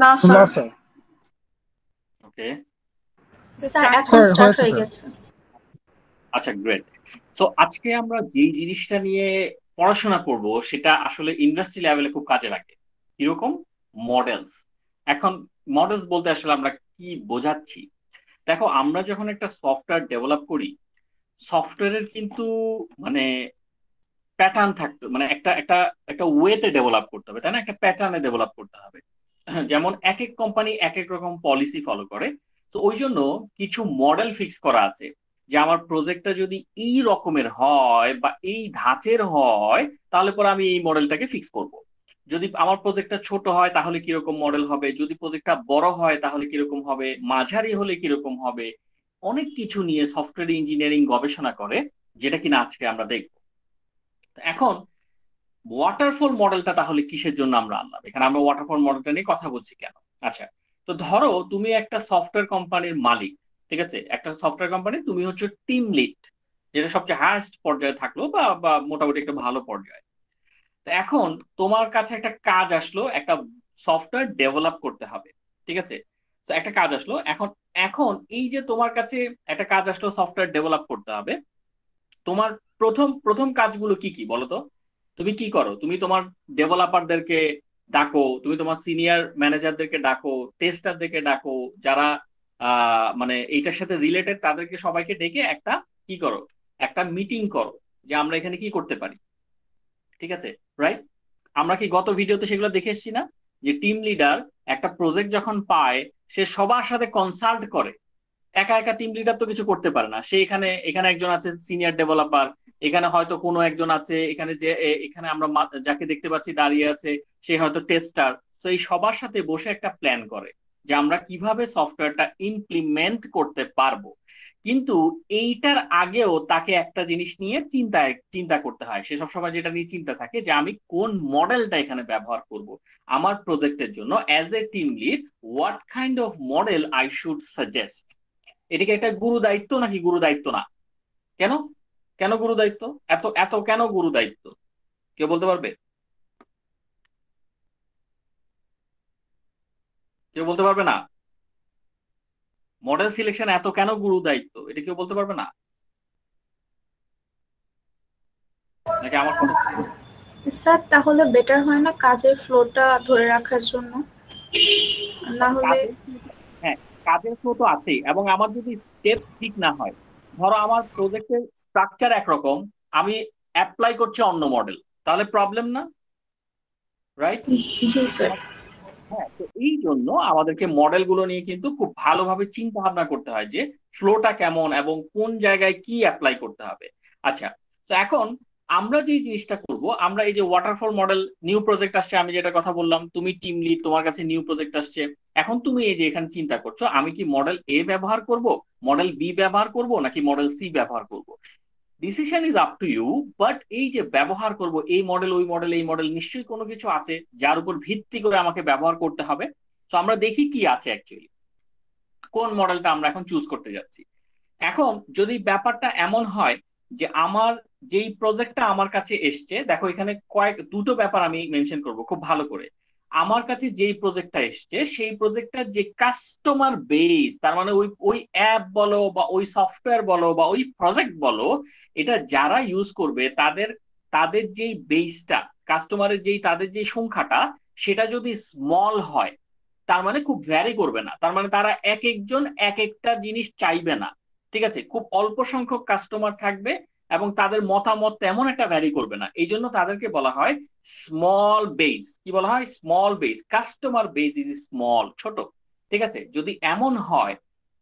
না না sir. Sir. ওকে, sir এখন স্যার স্টার্ট হয়েছে হয়ে স্যার। গেছে। আচ্ছা গ্রেট। সো আজকে আমরা যেই জিনিসটা নিয়ে পড়াশোনা করব সেটা আসলে ইন্ডাস্ট্রি লেভেলে খুব কাজে লাগে। কিরকম? মডেলস। এখন মডেলস বলতে আসলে আমরা কি বোঝাচ্ছি? দেখো, আমরা যখন একটা সফটওয়্যার ডেভেলপ করি, সফটওয়্যারের কিন্তু মানে প্যাটার্ন থাকতো, মানে একটা একটা একটা ওয়েতে ডেভেলপ করতে হবে, তাই না? একটা প্যাটার্নে ডেভেলপ করতে হবে। যেমন এক এক কোম্পানি এক এক রকম পলিসি ফলো করে। তো ওই জন্য কিছু মডেল ফিক্স করা আছে যে আমার প্রজেক্টটা যদি এই রকমের হয় বা এই ধাঁচের হয়, তাহলে পরে আমি এই মডেলটাকে ফিক্স করব। যদি আমার প্রজেক্টটা ছোট হয় তাহলে কিরকম মডেল হবে, যদি প্রজেক্টটা বড় হয় তাহলে কিরকম হবে, মাঝারি হলে কিরকম হবে। অনেক কিছু নিয়ে সফটওয়্যার ইঞ্জিনিয়ারিং গবেষণা করে, যেটা কিনা আজকে আমরা দেখব। এখন ওয়াটারফল মডেলটা তাহলে কিসের জন্য আমরা আনলাম এখানে? আমরা ওয়াটারফল মডেলটা নিয়ে কথা বলছি কেন? আচ্ছা, তো ধরো তুমি একটা সফটওয়্যার কোম্পানির মালিক। ঠিক আছে, একটা সফটওয়্যার কোম্পানি, তুমি হচ্ছে টিম লিড, যেটা সবচেয়ে হায়েস্ট পর্যায়ে থাকলো বা বা মোটামুটি একটা ভালো পর্যায়ে। তো এখন তোমার কাছে একটা কাজ আসলো, একটা সফটওয়্যার ডেভেলপ করতে হবে। ঠিক আছে, তো একটা কাজ আসলো। এখন এখন এই যে তোমার কাছে একটা কাজ আসলো, সফটওয়্যার ডেভেলপ করতে হবে, তোমার প্রথম প্রথম কাজগুলো কি কি বলো তো? তুমি কি করো? তুমি তোমার ডেভেলপারদেরকে ডাকো, তুমি তোমার সিনিয়র ম্যানেজারদেরকে ডাকো, টেস্টারদেরকে ডাকো, যারা মানে এইটার সাথে রিলেটেড, তাদেরকে সবাইকে ডেকে একটা কি করো, একটা মিটিং করো যে আমরা এখানে কি করতে পারি। ঠিক আছে, রাইট? আমরা কি গত ভিডিওতে সেগুলো দেখে এসেছি না? যে টিম লিডার একটা প্রজেক্ট যখন পায়, সে সবার সাথে কনসাল্ট করে। একা একা টিম লিডার তো কিছু করতে পারে না। সে এখানে এখানে একজন আছে সিনিয়র ডেভেলপার, এখানে হয়তো কোনো একজন আছে, এখানে যে এখানে আমরা যাকে দেখতে পাচ্ছি দাঁড়িয়ে আছে, সে হয়তো টেস্টার। তো এই সবার সাথে বসে একটা প্ল্যান করে যে আমরা কিভাবে সফটওয়্যারটা ইমপ্লিমেন্ট করতে পারবো। কিন্তু এইটার আগেও তাকে একটা জিনিস নিয়ে চিন্তা করতে হয়। সে সবসময় যেটা নিয়ে চিন্তা থাকে যে আমি কোন মডেলটা এখানে ব্যবহার করব আমার প্রজেক্টের জন্য। As a team lead, what kind of model I should suggest. এটা কি একটা গুরু দায়িত্ব নাকি গুরু দায়িত্ব না? কেন? কেন গুরু দায়িত্ব? এত এত কেন গুরু দায়িত্ব? কেউ বলতে পারবে? কেউ বলতে পারবে না? মডেল সিলেকশন এত কেন গুরু দায়িত্ব, এটা কেউ বলতে পারবে না? নাকি আমার কথা? স্যার তাহলে বেটার হয় না কাজের ফ্লোটা ধরে রাখার জন্য? না হলে কাজের, হ্যাঁ, কাজের ফ্লো তো আছেই, এবং আমার যদি স্টেপস ঠিক না হয়, ধরো আমার প্রজেক্টের স্ট্রাকচার একরকম, আমি অ্যাপ্লাই করছি অন্য মডেল, তাহলে প্রবলেম না? রাইট? জি স্যার। হ্যাঁ, তো এই জন্য আমাদেরকে মডেল গুলো নিয়ে কিন্তু খুব ভালোভাবে চিন্তা ভাবনা করতে হয় যে ফ্লোটা কেমন এবং কোন জায়গায় কি অ্যাপ্লাই করতে হবে। আচ্ছা, তো এখন আমরা যে জিনিসটা করব, আমরা এই যে ওয়াটারফল মডেল, নিউ প্রজেক্ট আসছে, আমি যেটা কথা বললাম, তুমি টিম লিড, তোমার কাছে নিউ প্রজেক্ট আসছে। এখন তুমি এই যে এখানে চিন্তা করছো আমি কি মডেল এ ব্যবহার করব, মডেল বি ব্যবহার করব, নাকি মডেল সি ব্যবহার করব। Decision is up to you. But এই যে ব্যবহার করব এই মডেল ওই মডেল এই মডেল, নিশ্চয়ই কোনো কিছু আছে যার উপর ভিত্তি করে আমাকে ব্যবহার করতে হবে। তো আমরা দেখি কি আছে অ্যাকচুয়ালি, কোন মডেলটা আমরা এখন চুজ করতে যাচ্ছি। এখন যদি ব্যাপারটা এমন হয় যে আমার যেই প্রজেক্টটা আমার কাছে এসছে, দেখো এখানে দুটো ব্যাপার আমি মেনশন করব খুব ভালো করে। আমার কাছে যেই প্রজেক্টটা এসছে, সেই প্রজেক্টটার যে কাস্টমার বেস, তার মানে ওই ওই অ্যাপ বলো বা ওই সফটওয়্যার বলো বা ওই প্রজেক্ট বলো, এটা যারা ইউজ করবে তাদের তাদের যেই বেসটা, কাস্টমারের যেই তাদের যে সংখ্যাটা, সেটা যদি স্মল হয়, তার মানে খুব ভ্যারি করবে না, তার মানে তারা এক একজন এক একটা জিনিস চাইবে না। ঠিক আছে, খুব অল্প সংখ্যক কাস্টমার থাকবে এবং তাদের মতামত তেমন একটা ভ্যারি করবে না, এই জন্য তাদেরকে বলা হয় স্মল বেস। কি বলা হয়? Small base, customer base is small, ছোট। ঠিক আছে, যদি এমন হয়,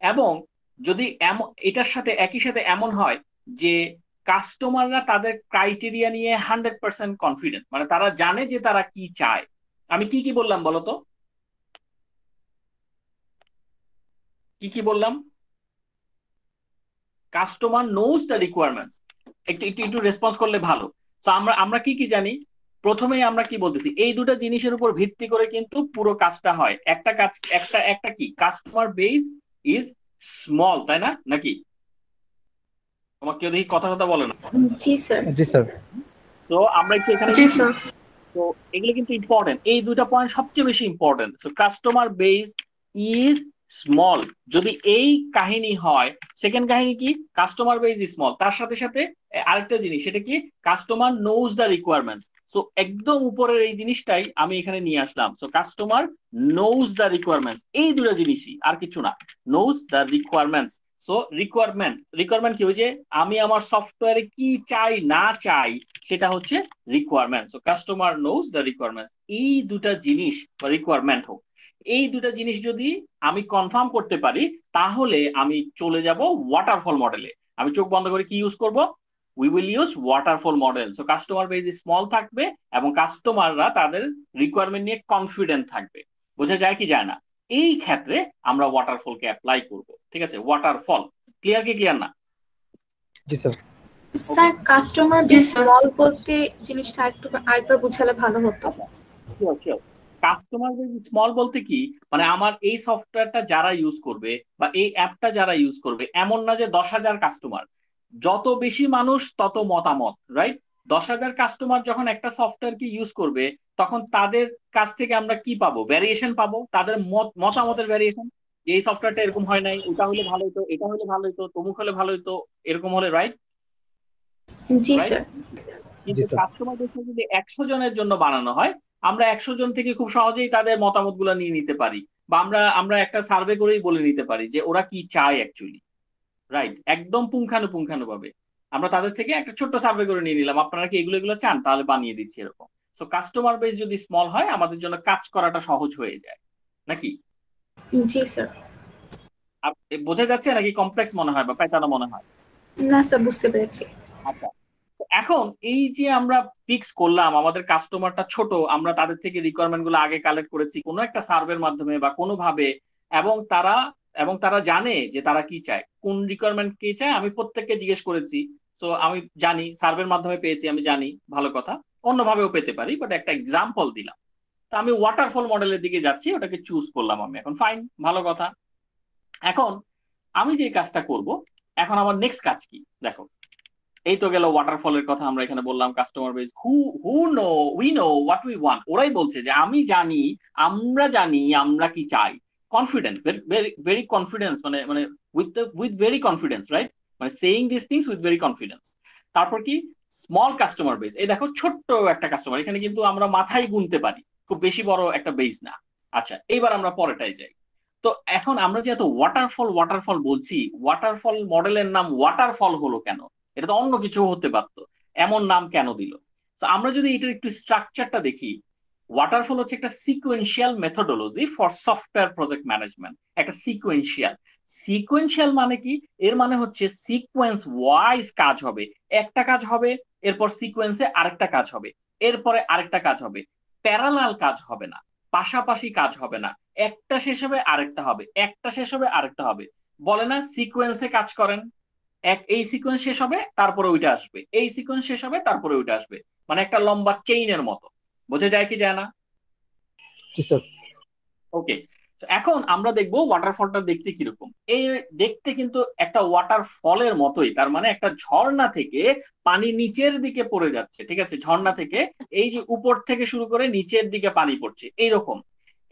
এবং যদি এমন এটার সাথে একই সাথে এমন হয় যে কাস্টমাররা তাদের ক্রাইটেরিয়া নিয়ে 100% কনফিডেন্ট, মানে তারা জানে যে তারা কি চায়। আমি কি কি বললাম বলো তো? কি কি বললাম? Customer knows the requirements. একটু একটু একটু রেসপন্স করলে ভালো। তো আমরা আমরা কি কি জানি? প্রথমেই আমরা কি বলতেছি, এই দুটো জিনিসের উপর ভিত্তি করে কিন্তু পুরো কাজটা হয়। একটা কাজ, একটা একটা কি, কাস্টমার বেস ইজ স্মল, তাই না? নাকি তোমার কেউ দেখি কথা কথা বলে না? জি স্যার। জি স্যার। তো আমরা একটু এখানে জি স্যার। তো এগুলো কিন্তু ইম্পর্টেন্ট, এই দুইটা পয়েন্ট সবচেয়ে বেশি important. So customer base is small, যদি এই কাহিনী হয়। সেকেন্ড কাহিনী কি, কাস্টমার বেস ইজ স্মল, তার সাথে সাথে আরেকটা জিনিস, সেটা কি, customer knows the requirements. So একদম উপরের এই জিনিসটাই আমি এখানে নিয়ে আসলাম। So customer knows the requirements, এই দুটো জিনিসই, আর কিছু না, knows the requirements. So requirement, requirement কি, ওই যে আমি আমার সফটওয়্যারে কি চাই না চাই, সেটা হচ্ছে requirement. So customer knows the requirements, এই দুটা জিনিস বা রিকোয়ারমেন্ট হোক, এই দুটা জিনিস যদি আমি কনফার্ম করতে পারি, তাহলে আমি চলে যাব ওয়াটারফল মডেলে। আমি চোখ বন্ধ করে কি ইউজ করব, we will use waterfall model. So customer base small থাকবে এবং কাস্টমাররা তাদের রিকোয়ারমেন্ট নিয়ে কনফিডেন্ট থাকবে। বোঝা যায় কি যায় না? এই ক্ষেত্রে আমরা ওয়াটারফলকে অ্যাপ্লাই করব। ঠিক আছে, ওয়াটারফল ক্লিয়ার কি ক্লিয়ার না? জি sir. Sir customer base small বলতে জিনিসটা আরেকবার বুঝালে ভালো হতো। Sure sure. Customer base small বলতে কি, মানে আমার এই সফটওয়্যারটা যারা ইউজ করবে বা এই অ্যাপটা যারা ইউজ করবে, এমন না যে 10,000 কাস্টমার, যত বেশি মানুষ তত মতামত, রাইট? 10,000 কাস্টমার যখন একটা সফটওয়্যারকে ইউজ করবে, তখন তাদের কাছ থেকে আমরা কি পাবো, ভ্যারিয়েশন পাবো, তাদের মতামতের ভ্যারিয়েশন। এই সফটওয়্যারটা এরকম হয় নাই, এটা হলে ভালো হতো, এটা হলে ভালো হতো, তমুক হলে ভালো হতো, এরকম হলে, রাইট? জি রাইট। স্যার। কিন্তু কাস্টমার বেস যদি 100 জনের জন্য বানানো হয়, আমরা 100 জন থেকে খুব সহজেই তাদের মতামত গুলা নিয়ে নিতে পারি, বা আমরা আমরা একটা সার্ভে করেই বলে নিতে পারি যে ওরা কি চায় অ্যাকচুয়ালি, রাইট? একদম পুঙ্খানুপুঙ্খানু ভাবে আমরা তাদের থেকে একটা ছোট্ট সার্ভে করে নিয়ে নিলাম, আপনারা কি এগুলো এগুলো চান, তাহলে বানিয়ে দিচ্ছি, এরকম। সো কাস্টমার বেস যদি স্মল হয়, আমাদের জন্য কাজ করাটা সহজ হয়ে যায়, নাকি? জি স্যার। বোঝা যাচ্ছে নাকি কমপ্লেক্স মনে হয় বা পেঁচানো মনে হয়? না স্যার, বুঝতে পেরেছি। আচ্ছা, এখন এই যে আমরা ফিক্স করলাম আমাদের কাস্টমারটা ছোট, আমরা তাদের থেকে রিকোয়ারমেন্ট গুলো আগে কালেক্ট করেছি কোনো একটা সার্ভের মাধ্যমে বা কোনোভাবে, এবং তারা জানে যে তারা কি চায়, কোন রিকোয়ারমেন্ট কি চায়, আমি প্রত্যেককে জিজ্ঞেস করেছি। তো আমি জানি, সার্ভের মাধ্যমে পেয়েছি, আমি জানি, ভালো কথা। অন্যভাবেও পেতে পারি, বাট একটা এক্সাম্পল দিলাম। তো আমি ওয়াটারফল মডেলের দিকে যাচ্ছি, ওটাকে চুজ করলাম আমি, এখন ফাইন, ভালো কথা। এখন আমি যে কাজটা করব, এখন আমার নেক্সট কাজ কি দেখো। এই তো গেল ওয়াটারফলের কথা, আমরা এখানে বললাম customer base, who no we know what we want, ওরাই বলছে যে আমি জানি, আমরা জানি আমরা কি চাই। কনফিডেন্ট, ভেরি কনফিডেন্স, মানে মানে উইথ ভেরি কনফিডেন্স, রাইট? মানে saying this things with very confidence. তারপর কি, স্মল কাস্টমার বেস, এই দেখো ছোট্ট একটা কাস্টমার, এখানে কিন্তু আমরা মাথায় গুনতে পারি, খুব বেশি বড় একটা বেস না। আচ্ছা, এইবার আমরা পরেটাই যাই। তো এখন আমরা যেহেতু ওয়াটারফল ওয়াটারফল বলছি, ওয়াটারফল মডেলের নাম ওয়াটারফল হলো কেন? এটা তো অন্য কিছু হতে পারতো, এমন নাম কেন দিল? তো আমরা যদি এটার একটু স্ট্রাকচারটা দেখি, ওয়াটারফল হচ্ছে একটা sequential methodology for software project management. একটা সিকোয়েন্সিয়াল, সিকোয়েন্সিয়াল মানে কি, এর মানে হচ্ছে সিকোয়েন্স ওয়াইজ কাজ হবে। একটা কাজ হবে, এরপর সিকোয়েন্সে আরেকটা কাজ হবে, এরপরে আরেকটা কাজ হবে, প্যারালাল কাজ হবে না, পাশাপাশি কাজ হবে না, একটা শেষ হবে আরেকটা হবে, একটা শেষ হবে আরেকটা হবে। বলে না সিকোয়েন্সে কাজ করেন, এই সিকোয়েন্স শেষ হবে তারপরে ওইটা আসবে, এই সিকোয়েন্স শেষ হবে তারপরে ওইটা আসবে, মানে একটা লম্বা চেইনের মতো। বোঝা যায় কি যায় না? ওকে। এখন আমরা দেখবো ওয়াটারফলটা দেখতে কিরকম। এই দেখতে কিন্তু একটা ওয়াটারফলের মতোই, তার মানে একটা ঝর্ণা থেকে পানি নিচের দিকে পড়ে যাচ্ছে, ঠিক আছে? ঝর্ণা থেকে এই যে উপর থেকে শুরু করে নিচের দিকে পানি পড়ছে, এইরকম,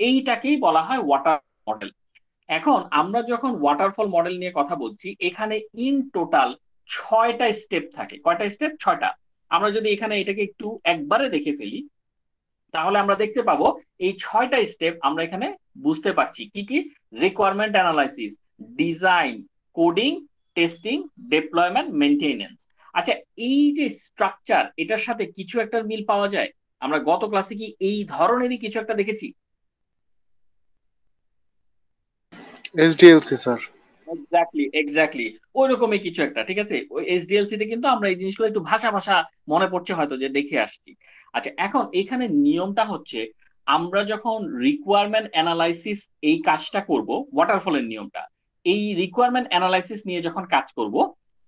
এইটাকেই বলা হয় ওয়াটার মডেল। এখন আমরা যখন ওয়াটারফল মডেল নিয়ে কথা বলছি, এখানে ইন টোটাল 6টা স্টেপ থাকে। কয়টা স্টেপ? 6টা। আমরা যদি এখানে এটাকে একটু একবারে দেখে ফেলি, তাহলে আমরা দেখতে পাবো এই 6টা স্টেপ আমরা এখানে বুঝতে পারছি কি কি। Requirement analysis, design, coding, testing, deployment, maintenance. আচ্ছা, এই যে স্ট্রাকচার, এটার সাথে কিছু একটা মিল পাওয়া যায়। আমরা গত ক্লাসে কি এই ধরনেরই কিছু একটা দেখেছি? এসডিএলসি স্যার। এক্স্যাক্টলি এক্স্যাক্টলি, ওই রকমই কিছু একটা, ঠিক আছে? ওই এসডিএলসি তে কিন্তু আমরা এই জিনিসগুলো একটু ভাষা ভাষা মনে পড়ছে হয়তো, যে দেখে আসছি। আচ্ছা, এখন এখানে নিয়মটা হচ্ছে, আমরা যখন রিকোয়ারমেন্ট অ্যানালাইসিস এই কাজটা করব, ওয়াটারফলের নিয়মটা, এই রিকোয়ারমেন্ট অ্যানালাইসিস নিয়ে যখন কাজ করব,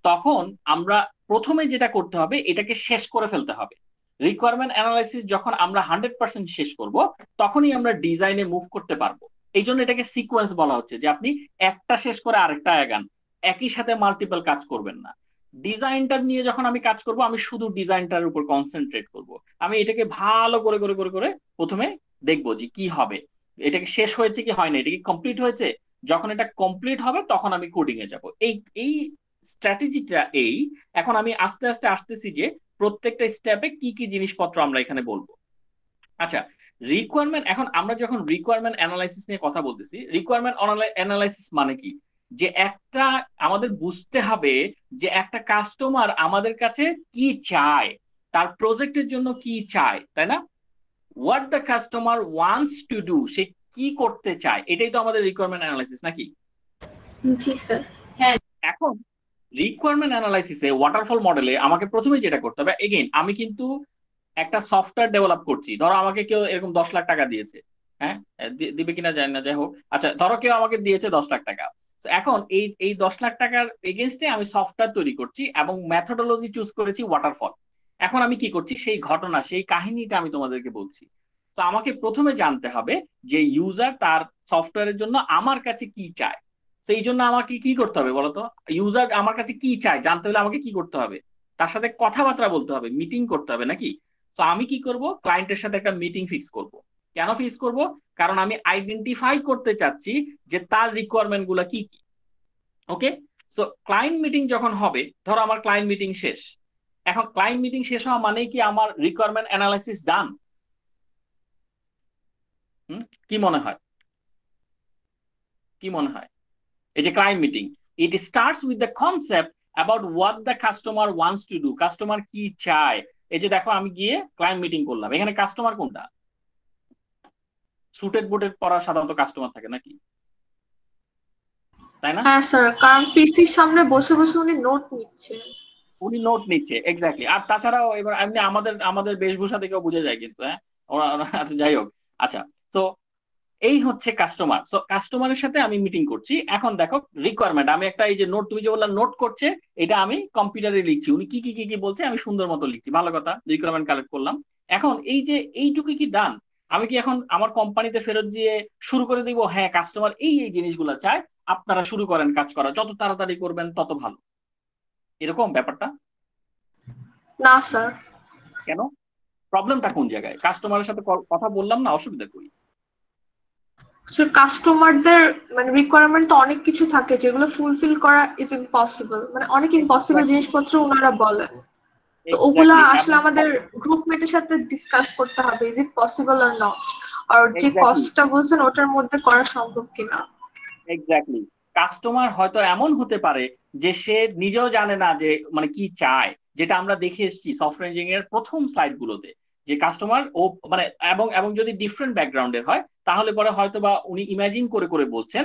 তখন আমরা প্রথমে যেটা করতে হবে, এটাকে শেষ করে ফেলতে হবে। রিকোয়ারমেন্ট অ্যানালাইসিস যখন আমরা 100% শেষ করব, তখনই আমরা ডিজাইনে মুভ করতে পারবো। এই জন্য এটাকে সিকোয়েন্স বলা হচ্ছে, যে আপনি একটা শেষ করে আরেকটা আগান, একই সাথে মাল্টিপল কাজ করবেন না। ডিজাইনটা নিয়ে যখন আমি কাজ করব, আমি শুধু ডিজাইনটার উপর কনসেন্ট্রেট করব। আমি এটাকে ভালো করে করে করে করে প্রথমে দেখবো যে কি হবে, এটাকে শেষ হয়েছে কি হয় না, এটা কি কমপ্লিট হয়েছে। যখন এটা কমপ্লিট হবে তখন আমি কোডিং এ যাব। এই এই স্ট্র্যাটেজিটা এই। এখন আমি আস্তে আস্তে আসতেছি যে প্রত্যেকটা স্টেপে কি কি জিনিসপত্র আমরা এখানে বলবো। আচ্ছা, রিকোয়ারমেন্ট, এখন আমরা যখন রিকোয়ারমেন্ট অ্যানালাইসিস নিয়ে কথা বলতেছি, রিকোয়ারমেন্ট অ্যানালাইসিস মানে কি, যে একটা আমাদের বুঝতে হবে যে একটা কাস্টমার আমাদের কাছে কি চায়, তার প্রজেক্টের জন্য কি চায়, তাই না? What the customer wants to do, সে কি করতে চায়, এটাই তো আমাদের রিকোয়ারমেন্ট অ্যানালাইসিস নাকি? জি স্যার। হ্যাঁ। এখন রিকোয়ারমেন্ট অ্যানালাইসিসে ওয়াটারফল মডেলে আমাকে প্রথমে যেটা করতে হবে, এগেইন আমি কিন্তু একটা সফটওয়্যার ডেভেলপ করছি। ধরো আমাকে কেউ এরকম 10 লাখ টাকা দিয়েছে, হ্যাঁ, দিবে কিনা জানি না, যাই হোক। আচ্ছা, ধরো কেউ আমাকে দিয়েছে 10 লাখ টাকা। তো এখন এই 10 লাখ টাকার এগেনস্টে আমি সফটওয়্যার তৈরি করছি এবং মেথোডোলজি চুজ করেছি ওয়াটারফল। এখন আমি কি করছি, সেই ঘটনা সেই কাহিনীটা আমি তোমাদেরকে বলছি। তো আমাকে প্রথমে জানতে হবে যে ইউজার তার সফটওয়্যারের জন্য আমার কাছে কি চায়। তো এই জন্য আমাকে কি করতে হবে বলতো? ইউজার আমার কাছে কি চায় জানতে হলে আমাকে কি করতে হবে? তার সাথে কথাবার্তা বলতে হবে, মিটিং করতে হবে নাকি? তো আমি কি করব, ক্লায়েন্টের সাথে একটা মিটিং ফিক্স করব। কেন ফিক্স করব? কারণ আমি আইডেন্টিফাই করতে চাচ্ছি যে তার রিকোয়ারমেন্ট গুলা কি কি। ওকে। সো ক্লায়েন্ট মিটিং যখন হবে, ধরো আমার ক্লায়েন্ট মিটিং শেষ। এখন ক্লায়েন্ট মিটিং শেষ হওয়া মানে কি আমার রিকোয়ারমেন্ট অ্যানালাইসিস ডান? কি মনে হয়? কি মনে হয়? এই যে client meeting, it starts with the concept about what the customer wants to do, customer কি চায়। এই যে দেখো, আমি গিয়ে ক্লায়েন্ট মিটিং করলাম, এখানে কাস্টমার কোনটা? সুটেড বুটেড পরা সাধারণত কাস্টমার থাকে নাকি, তাই না? হ্যাঁ স্যার, কারণ পিসির সামনে বসে বসে উনি নোট নিচ্ছে। উনি নোট নিচ্ছে, এক্স্যাক্টলি। আর তাছাড়াও এবার এমনি আমাদের আমাদের বেশভূষা থেকেও বোঝা যায় কিন্তু, হ্যাঁ। আচ্ছা, যাই হোক। আচ্ছা, তো এই হচ্ছে কাস্টমার। সো কাস্টমারের সাথে আমি মিটিং করছি। এখন দেখো রিকোয়ারমেন্ট, আমি একটা এই যে নোট, তুমি যে বললা নোট করছে, এটা আমি কম্পিউটারে লিখছি, উনি কি কি কি কি বলছে আমি সুন্দর মতো লিখছি, ভালো কথা, রিকোয়ারমেন্ট কালেক্ট করলাম। এখন এই যে এইটুকু কি ডান? আমি কি এখন আমার কোম্পানিতে ফেরত দিয়ে শুরু করে দিব, হ্যাঁ কাস্টমার এই এই জিনিসগুলো চায়, আপনারা শুরু করেন কাজ করা, যত তাড়াতাড়ি করবেন তত ভালো, এরকম ব্যাপারটা? না স্যার। কেন? প্রবলেমটা কোন জায়গায়? কাস্টমারের সাথে কথা বললাম না, অসুবিধা কই? স্যার, কাস্টমারদের মানে রিকোয়ারমেন্ট তো অনেক কিছু থাকে যেগুলো ফুলফিল করা ইজ ইম্পসিবল, মানে অনেক ইম্পসিবল জিনিসপত্র ওনারা বলেন। তো ওগুলা এক্স্যাক্টলি। আসলে এবং আমাদের গ্রুপ মেটের সাথে ডিসকাস করতে হবে, is it possible or not, আর যে এক্স্যাক্টলি, কস্টটা বলছেন ওটার মধ্যে করা সম্ভব কিনা। এক্স্যাক্টলি। কাস্টমার হয়তো এমন হতে পারে যে সে নিজেও জানে না যে মানে কি চায়, যেটা আমরা দেখে এসেছি সফটওয়্যার ইঞ্জিনিয়ার প্রথম স্লাইড গুলোতে, যে কাস্টমার ও মানে, এবং এবং যদি ডিফারেন্ট ব্যাকগ্রাউন্ডের হয় তাহলে পরে হয়তো বা উনি ইমাজিন করে করে বলছেন।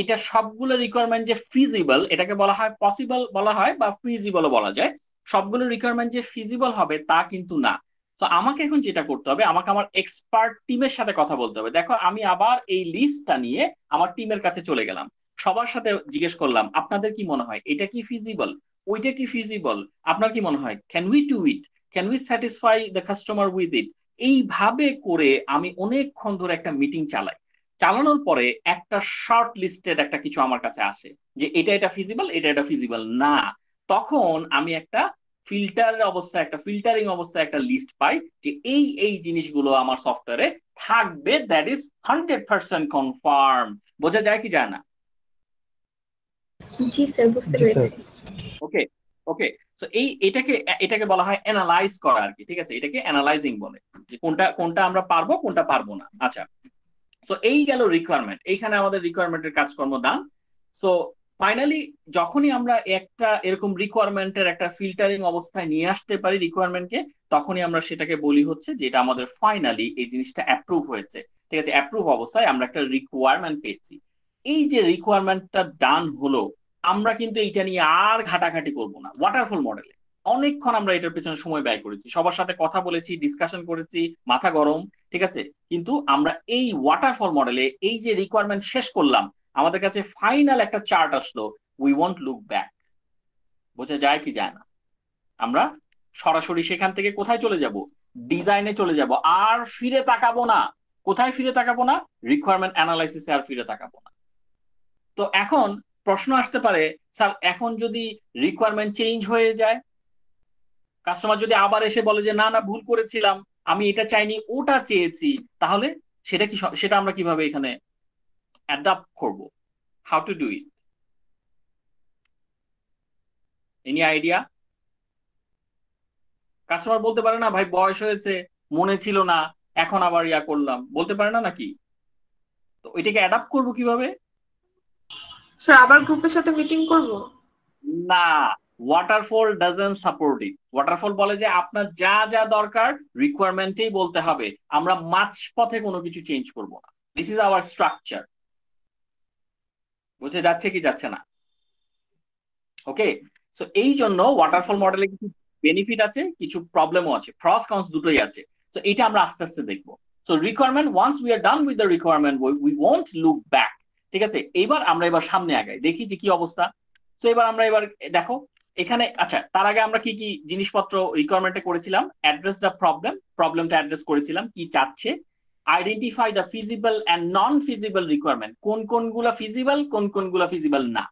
এটা সবগুলো রিকোয়ারমেন্ট যে ফিজিবল, এটাকে বলা হয় পসিবল বলা হয় বা ফিজিবলও বলা যায়। সবগুলো রিকোয়ারমেন্ট যে ফিজিবল হবে তা কিন্তু না। তো আমাকে এখন যেটা করতে হবে, আমাকে আমার এক্সপার্ট টিমের সাথে কথা বলতে হবে। দেখো, আমি আবার এই লিস্টটা নিয়ে আমার টিমের কাছে চলে গেলাম, সবার সাথে জিজ্ঞেস করলাম আপনাদের কি মনে হয় এটা কি ফিজিবল, ওইটা কি ফিজিবল, আপনার কি মনে হয়, can we do it, can we satisfy the customer with it. এইভাবে করে আমি অনেকক্ষণ ধরে একটা মিটিং চালাই। চালানোর পরে একটা শর্ট লিস্টেড একটা কিছু আমার কাছে আসে যে এটা এটা ফিজিবল, এটা এটা ফিজিবল না। তখন আমি একটা ফিল্টারের অবস্থায়, একটা ফিল্টারিং অবস্থায় একটা লিস্ট পাই যে এই এই জিনিসগুলো আমার সফটওয়্যারে থাকবে, দ্যাট ইজ 100% কনফার্ম। বোঝা যায় কি যায় না? জি স্যার, বুঝতে জি স্যার। পেরেছি। ওকে, ওকে। তো এটাকে এটাকে বলা হয় অ্যানালাইজ করা আর কি, ঠিক আছে? এটাকে অ্যানালাইজিং বলে, যে কোনটা কোনটা আমরা পারবো কোনটা পারবো না। আচ্ছা, সো এই গেল রিকোয়ারমেন্ট, এইখানে আমাদের রিকোয়ারমেন্টের কাজকর্ম দান। সো ফাইনালি যখনই আমরা একটা এরকম রিকোয়ারমেন্টের একটা ফিল্টারিং অবস্থায় নিয়ে আসতে পারি রিকোয়ারমেন্টকে, তখনই আমরা সেটাকে বলি হচ্ছে যে এটা আমাদের ফাইনালি এই জিনিসটা অ্যাপ্রুভ হয়েছে। ঠিক আছে, অ্যাপ্রুভ অবস্থায় আমরা একটা রিকোয়ারমেন্ট পেয়েছি। এই যে রিকোয়ারমেন্টটা ডান হলো, আমরা কিন্তু এইটা নিয়ে আর ঘাটাঘাটি করব না। ওয়াটারফল মডেলে অনেকক্ষণ আমরা এটার পেছনে সময় ব্যয় করেছি, সবার সাথে কথা বলেছি, ডিসকাশন করেছি, মাথা গরম, ঠিক আছে। কিন্তু আমরা এই ওয়াটারফল মডেলে এই যে রিকোয়ারমেন্ট শেষ করলাম, আমাদের কাছে ফাইনাল একটা চার্ট আসলো, উই ওয়ন্ট লুক ব্যাক। বোঝা যায় কি যায় না? আমরা সরাসরি সেখান থেকে কোথায় চলে যাব? ডিজাইনে চলে যাব, আর ফিরে তাকাবো না। কোথায় ফিরে তাকাবো না? রিকোয়ারমেন্ট অ্যানালাইসিসে আর ফিরে তাকাবো না। তো এখন প্রশ্ন আসতে পারে, স্যার এখন যদি রিকোয়ারমেন্ট চেঞ্জ হয়ে যায়, কাস্টমার যদি আবার এসে বলে যে না না ভুল করেছিলাম, আমি এটা চাইনি ওটা চেয়েছি, তাহলে সেটা আমরা কিভাবে এখানে অ্যাডাপ্ট করব? How to do it? Any idea? Customer বলতে পারে না ভাই বয়স হয়েছে, মনে ছিল না, এখন আবার ইয়া করলাম, বলতে পারে না নাকি? তো এটাকে অ্যাডাপ্ট করবো কিভাবে? স্যার আবার গ্রুপের সাথে মিটিং করব? না, waterfall doesn't support it. Waterfall বলে যে আপনার যা যা দরকার রিকোয়ারমেন্টেই বলতে হবে, আমরা মাঝপথে কোনো কিছু চেঞ্জ করব না। This is our structure. বুঝে যাচ্ছে কি যাচ্ছে না? ওকে, সো এই জন্য ওয়াটারফল মডেলে কিছু বেনিফিট আছে, কিছু প্রবলেমও আছে, প্রস কনস দুটোই আছে। সো এটা আমরা আস্তে আস্তে দেখবো। So requirement, once we are done with the requirement we won't look back. ঠিক আছে, আমরা এবার সামনে আগাই, দেখি যে কি অবস্থা। তো এবার দেখো এখানে, আচ্ছা তার আগে আমরা কি কি জিনিসপত্র রিকোয়ারমেন্টে করেছিলাম? অ্যাড্রেস দ্য প্রবলেমটা অ্যাড্রেস করেছিলাম, কি চাচ্ছে। Identify the feasible and non feasible requirement, কোনগুলা ফিজিবল, কোনগুলা ফিজিবল না।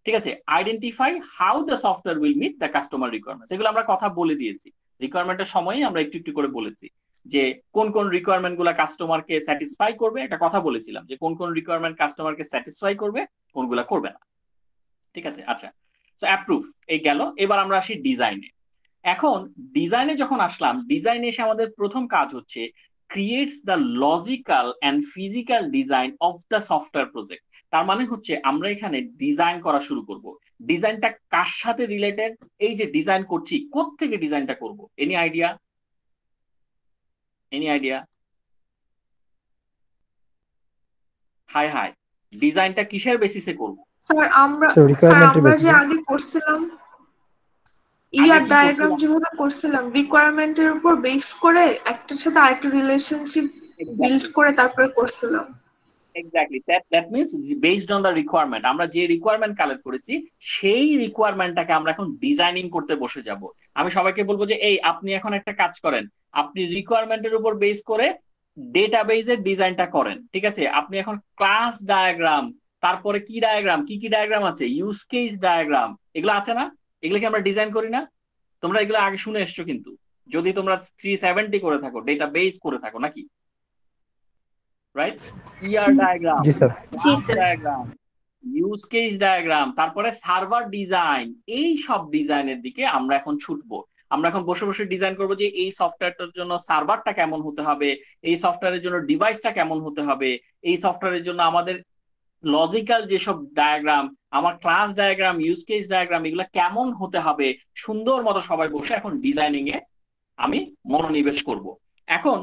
ঠিক আছে, identify how the software will meet the customer requirements, এগুলো আমরা কথা বলে দিয়েছি। রিকোয়ারমেন্টের সময়ই আমরা একটু একটু করে বলেছি যে কোন রিকোয়ারমেন্ট গুলা কাস্টমারকে স্যাটিসফাই করবে, একটা কথা বলেছিলাম যে কোন রিকোয়ারমেন্ট কাস্টমারকে স্যাটিসফাই করবে, কোনগুলা করবে না। ঠিক আছে, আচ্ছা তো অ্যাপ্রুভ এই গেল। এবার আমরা আসি ডিজাইনে। এখন ডিজাইনে যখন আসলাম, ডিজাইনে এসে আমাদের প্রথম কাজ হচ্ছে creates the logical and physical design of the software project. তার মানে হচ্ছে আমরা এখানে ডিজাইন করা শুরু করব। ডিজাইনটা কার সাথে রিলেটেড? এই যে ডিজাইন করছি, কোত্থেকে ডিজাইনটা করব? Any idea? Any idea? High high, ডিজাইনটা কিসের বেসিসে করব? স্যার আমরা যে আগে করছিলাম আগে কি ডায়াগ্রাম করছিলাম? যেভাবে করছিলাম, রিকোয়ারমেন্টের উপর বেস করে একটার সাথে আরেকটা রিলেশনশিপ বিল্ড করে তারপরে করছিলাম। Exactly, that means based on the requirement, আমরা যে রিকোয়ারমেন্ট কালেক্ট করেছি সেই রিকোয়ারমেন্টটাকে আমরা এখন ডিজাইনিং করতে বসে যাব। আমি সবাইকে বলবো যে এই আপনি এখন একটা কাজ করেন, আপনি রিকোয়ারমেন্টের উপর বেস করে ডেটাবেজের ডিজাইনটা করেন। ঠিক আছে, আপনি এখন ক্লাস ডায়াগ্রাম, তারপরে কি ডায়াগ্রাম, কি ডায়াগ্রাম আছে, ইউজ কেস ডায়াগ্রাম, এগুলো আছে না? এগুলো কি আমরা ডিজাইন করি না? তোমরা এগুলো আগে শুনে এসছো কিন্তু, যদি তোমরা 370 করে থাকো, ডেটাবেস করে থাকো নাকি, রাইট? ইআর ডায়াগ্রাম, জি sir diagram, use case diagram, তারপরে সার্ভার ডিজাইন, এই সব ডিজাইনের দিকে আমরা এখন ছুটবো। আমরা এখন বসে বসে ডিজাইন করবো যে এই সফটওয়্যারটার জন্য সার্ভারটা কেমন হতে হবে, এই সফটওয়্যারের জন্য ডিভাইসটা কেমন হতে হবে, এই সফটওয়্যারের জন্য আমাদের লজিক্যাল যেসব ডায়াগ্রাম, আমার class diagram, use case diagram, এগুলো কেমন হতে হবে, সুন্দর মতো সবাই বসে এখন ডিজাইনিং এ আমি মনোনিবেশ করব। এখন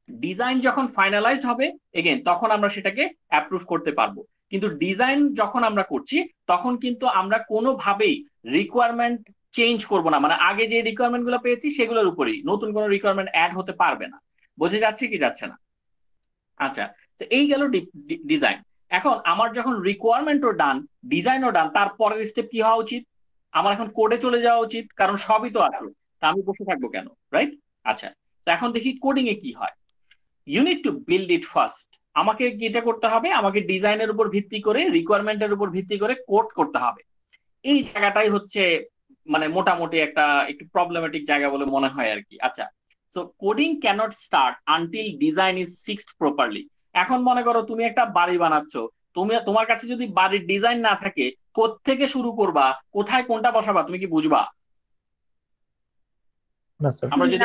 ডিজাইন যখন ফাইনালাইজড হবে এগেন, তখন আমরা সেটাকে অ্যাপ্রুভ করতে পারবো। কিন্তু ডিজাইন যখন আমরা করছি তখন কিন্তু আমরা কোনোভাবেই রিকোয়ারমেন্ট চেঞ্জ করব না, মানে আগে যে রিকোয়ারমেন্ট গুলো পেয়েছি সেগুলোর উপরেই নতুন কোনো রিকোয়ারমেন্ট অ্যাড হতে পারবে না। বোঝা যাচ্ছে কি যাচ্ছে না? আচ্ছা, তো এই গেল ডিজাইন। এখন আমার যখন রিকোয়ারমেন্টও ডান, ডিজাইনও ডান, তারপরের স্টেপ কি হওয়া উচিত? আমার এখন কোডে চলে যাওয়া উচিত, কারণ সবই তো আছে, তা আমি বসে থাকবো কেন, রাইট? আচ্ছা, তো এখন দেখি কোডিং এ কি হয়। You need to build it first. আমাকে এটা করতে হবে, আমাকে ডিজাইনের উপর ভিত্তি করে, রিকোয়ারমেন্টের উপর ভিত্তি করে কোড করতে হবে। এই জায়গাটাই হচ্ছে মানে মোটামুটি একটা একটু প্রবলেমেটিক জায়গা বলে মনে হয় আর কি। আচ্ছা, so coding cannot start until design is fixed properly. এখন মনে করো তুমি একটা বাড়ি বানাচ্ছ, তোমার কাছে যদি বাড়ির ডিজাইন না থাকে, কোত্থেকে শুরু করবা, কোথায় কোনটা বসাবা, তুমি কি বুঝবা? আমরা যদি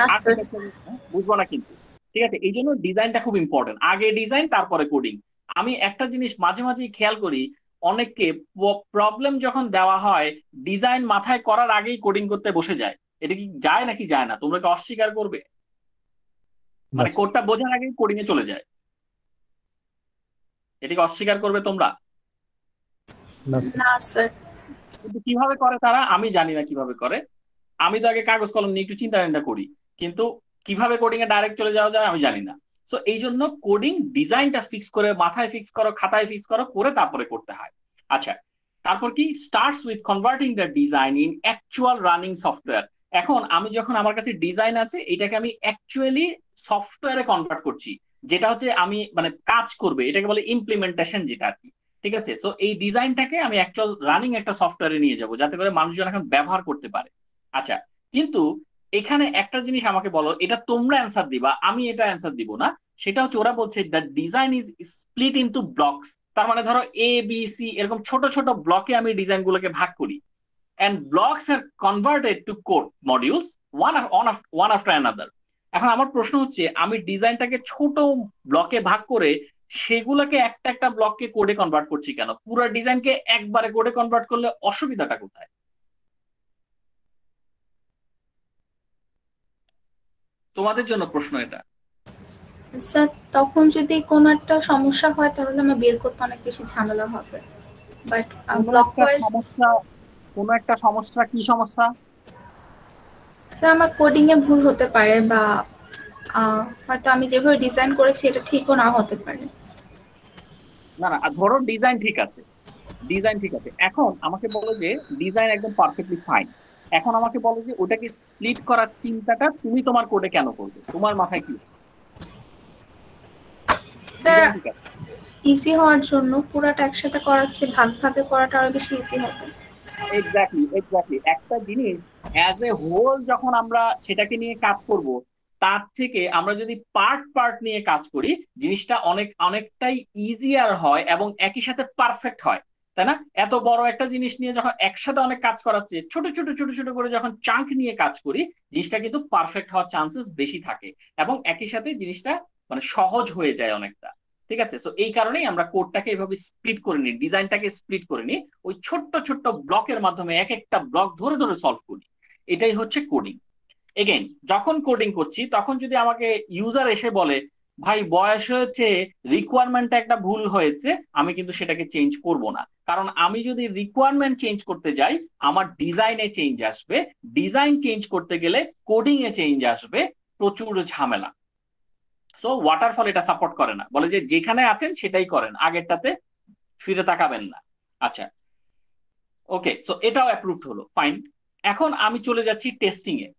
বুঝবো না কিন্তু। ঠিক আছে, এই জন্য ডিজাইনটা খুব ইম্পর্টেন্ট, আগে ডিজাইন তারপরে কোডিং। আমি একটা জিনিস মাঝে মাঝে খেয়াল করি, অনেককে প্রবলেম যখন দেওয়া হয় ডিজাইন মাথায় করার আগেই কোডিং করতে বসে যায়। এটা কি যায় নাকি যায় না? তোমরা কি অস্বীকার করবে? মানে কোডটা বোঝার আগেই কোডিং এ চলে যায়, এটাকে অস্বীকার করবে তোমরা? না স্যার। কিন্তু কিভাবে করে তারা, আমি জানি না কিভাবে করে। আমি তো আগে কাগজ কলম নিয়ে একটু চিন্তা করি, কিন্তু কিভাবে কোডিং এ ডাইরেক্ট চলে যাওয়া যায় আমি জানি না। সো এই জন্য কোডিং ডিজাইনটা ফিক্স করে, মাথায় ফিক্স করো, খাতায় ফিক্স করো, করে তারপরে করতে হয়। আচ্ছা, তারপর কি starts with converting the design in actual running software. এখন আমি যখন আমার কাছে ডিজাইন আছে, এটাকে আমি অ্যাকচুয়ালি সফটওয়্যারে কনভার্ট করছি, যেটা হচ্ছে আমি মানে কাজ করবে, এটাকে বলে ইমপ্লিমেন্টেশন যেটা আর কি। ঠিক আছে। সো এই ডিজাইনটাকে আমি অ্যাকচুয়াল রানিং একটা সফটওয়্যারে নিয়ে যাব যাতে করে মানুষজন এখন ব্যবহার করতে পারে। আচ্ছা, কিন্তু এখানে একটা জিনিস আমাকে বলো, এটা তোমরা অ্যান্সার দিবা, আমি এটা অ্যান্সার দিব না। সেটা হচ্ছে ওরা বলছে the design is split into blocks. তার মানে ধরো এ বি সি এরকম ছোট ছোট ব্লকে আমি ডিজাইন গুলোকে ভাগ করি, and blocks are converted to code modules one after another. এখন আমার প্রশ্ন হচ্ছে, আমি ডিজাইনটাকে ছোট ব্লকে ভাগ করে সেগুলোকে একটা একটা ব্লককে কোডে কনভার্ট করছি কেন? পুরো ডিজাইনকে একবারে কোডে কনভার্ট করলে অসুবিধাটা কোথায়? তোমাদের জন্য প্রশ্ন এটা। স্যার তখন যদি কোনো একটা সমস্যা হয় তাহলে আমার বের করতে অনেক বেশি ঝামেলা হবে, বাট ব্লক ওয়াইজ কোনো একটা সমস্যা কি সমস্যা? স্যার আমার কোডিং এ ভুল হতে পারে, বা হয়তো আমি যেভাবে ডিজাইন করেছি এটা ঠিকও না হতে পারে। না না, ধরো ডিজাইন ঠিক আছে, ডিজাইন ঠিক আছে, এখন আমাকে বলো যে ডিজাইন একদম পারফেক্টলি ফাইন, এখন আমাকে বলো যে ওটাকে স্প্লিট করার চিন্তাটা তুমি তোমার কোডে কেন করবে? তোমার মাথায় কি? স্যার ইজি হওয়ার জন্য পুরাটা একসাথে করাচ্ছে, ভাগ ভাগে করাটা আরো বেশি ইজি হবে। এক্স্যাক্টলি এক্স্যাক্টলি, একটা জিনিস অ্যাজ এ হোল যখন আমরা সেটাকে নিয়ে কাজ করব, তার থেকে আমরা যদি পার্ট পার্ট নিয়ে কাজ করি জিনিসটা অনেকটাই ইজিয়ার হয় এবং একই সাথে পারফেক্ট হয়, তাই না? এত বড় একটা জিনিস নিয়ে যখন একসাথে অনেক কাজ করাচ্ছে, ছোট ছোট ছোট ছোট করে যখন চাঙ্ক নিয়ে কাজ করি, জিনিসটা কিন্তু পারফেক্ট হওয়ার চান্সেস বেশি থাকে এবং একই সাথে জিনিসটা মানে সহজ হয়ে যায় অনেকটা। ঠিক আছে, তো এই কারণেই আমরা কোডটাকে এভাবে স্প্লিট করে নিই, ডিজাইনটাকে স্প্লিট করে নিই, ওই ছোট্ট ছোট্ট ব্লকের মাধ্যমে এক একটা ব্লক ধরে ধরে সলভ করি। এটাই হচ্ছে কোডিং। এগেইন যখন কোডিং করছি তখন যদি আমাকে ইউজার এসে বলে ভাই বয়স হয়েছে, রিকোয়ারমেন্টটা একটা ভুল হয়েছে, আমি কিন্তু সেটাকে চেঞ্জ করব না, কারণ আমি যদি রিকোয়ারমেন্ট চেঞ্জ করতে যাই আমার ডিজাইনে চেঞ্জ আসবে, ডিজাইন চেঞ্জ করতে গেলে কোডিং এ চেঞ্জ আসবে, প্রচুর ঝামেলা। সো ওয়াটারফল এটা সাপোর্ট করে না, বলে যে যেখানে আছেন সেটাই করেন, আগেরটাতে ফিরে তাকাবেন না। আচ্ছা ওকে, সো এটাও অ্যাপ্রুভড হলো, ফাইন। এখন আমি চলে যাচ্ছি টেস্টিং এ।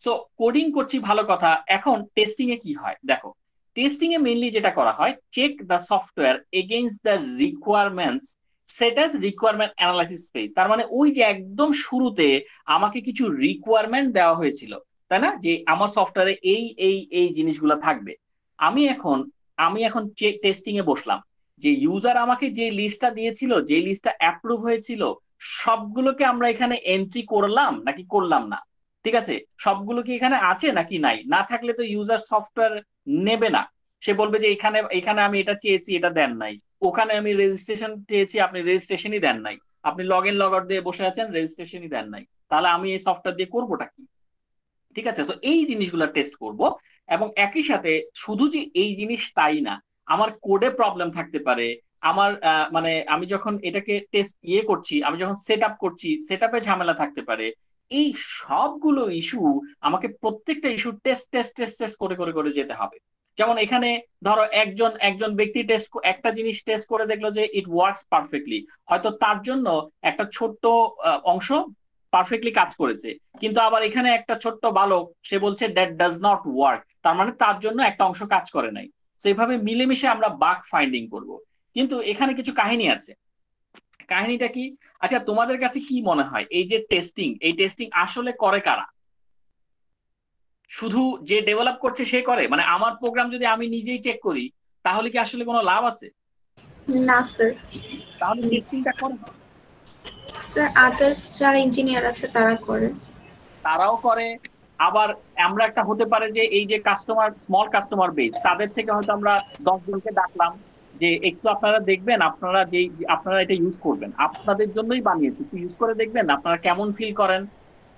সো কোডিং করছি ভালো কথা, এখন টেস্টিং এ কি হয় দেখো। টেস্টিং এ মেইনলি যেটা করা হয়, check the software against the requirements set as requirement analysis phase. তার মানে ওই যে একদম শুরুতে আমাকে কিছু রিকোয়ারমেন্ট দেওয়া হয়েছিল, তাই না, যে আমার সফটওয়্যারে এই এই এই জিনিসগুলো থাকবে। আমি এখন টেস্টিং এ বসলাম, যে ইউজার আমাকে যে লিস্টটা দিয়েছিল, যে লিস্টটা অ্যাপ্রুভ হয়েছিল, সবগুলোকে আমরা এখানে এন্ট্রি করলাম নাকি করলাম না? ঠিক আছে, সবগুলো কি এখানে আছে নাকি নাই? না থাকলে তো ইউজার সফটওয়্যার নেবে না, সে বলবে যে এখানে এখানে আমি এটা চেয়েছি এটা দেন নাই, ওখানে আমি রেজিস্ট্রেশন চেয়েছি আপনি রেজিস্ট্রেশনই দেন নাই, আপনি লগ ইন লগ আউট দিয়ে বসে আছেন রেজিস্ট্রেশনই দেন নাই, তাহলে আমি এই সফটওয়্যার দিয়ে করবোটা কি? ঠিক আছে, তো এই জিনিসগুলো টেস্ট করব। এবং একই সাথে শুধু যে এই জিনিস তাই না, আমার কোডে প্রবলেম থাকতে পারে, আমার মানে আমি যখন এটাকে টেস্ট করছি, আমি যখন সেট আপ করছি সেট আপে ঝামেলা থাকতে পারে। এই সবগুলো ইস্যু আমাকে প্রত্যেকটা issue test test test test করে করে করে যেতে হবে। যেমন এখানে ধরো একজন একজন ব্যক্তি একটা জিনিস টেস্ট করে দেখলো যে ইট ওয়ার্কস পারফেক্টলি, হয়তো তার জন্য একটা ছোট্ট অংশ পারফেক্টলি কাজ করেছে, কিন্তু আবার এখানে একটা ছোট্ট বালক সে বলছে দ্যাট ডাজ নট ওয়ার্ক, তার মানে তার জন্য একটা অংশ কাজ করে নাই। তো এইভাবে মিলেমিশে আমরা বাগ ফাইন্ডিং করব। কিন্তু এখানে কিছু কাহিনী আছে, কাহিনীটা কি? আচ্ছা তোমাদের কাছে কি মনে হয় এই যে টেস্টিং, এই টেস্টিং আসলে করে কারা? শুধু যে ডেভেলপ করছে সে করে? মানে আমার প্রোগ্রাম যদি আমি নিজেই চেক করি তাহলে কি আসলে কোনো লাভ আছে? না স্যার। তাহলে টেস্টিংটা করে স্যার আদার্স যারা ইঞ্জিনিয়ার আছে তারা করে। তারাও করে। আবার আমরা একটা হতে পারে যে এই যে কাস্টমার, স্মল কাস্টমার বেস, তাদের থেকে হয়তো আমরা 10 জনকে ডাকলাম যে একটু আপনারা দেখবেন, আপনারা আপনারা এটা ইউজ করবেন, আপনাদের জন্যই বানিয়েছি, একটু ইউজ করে দেখবেন আপনারা কেমন ফিল করেন।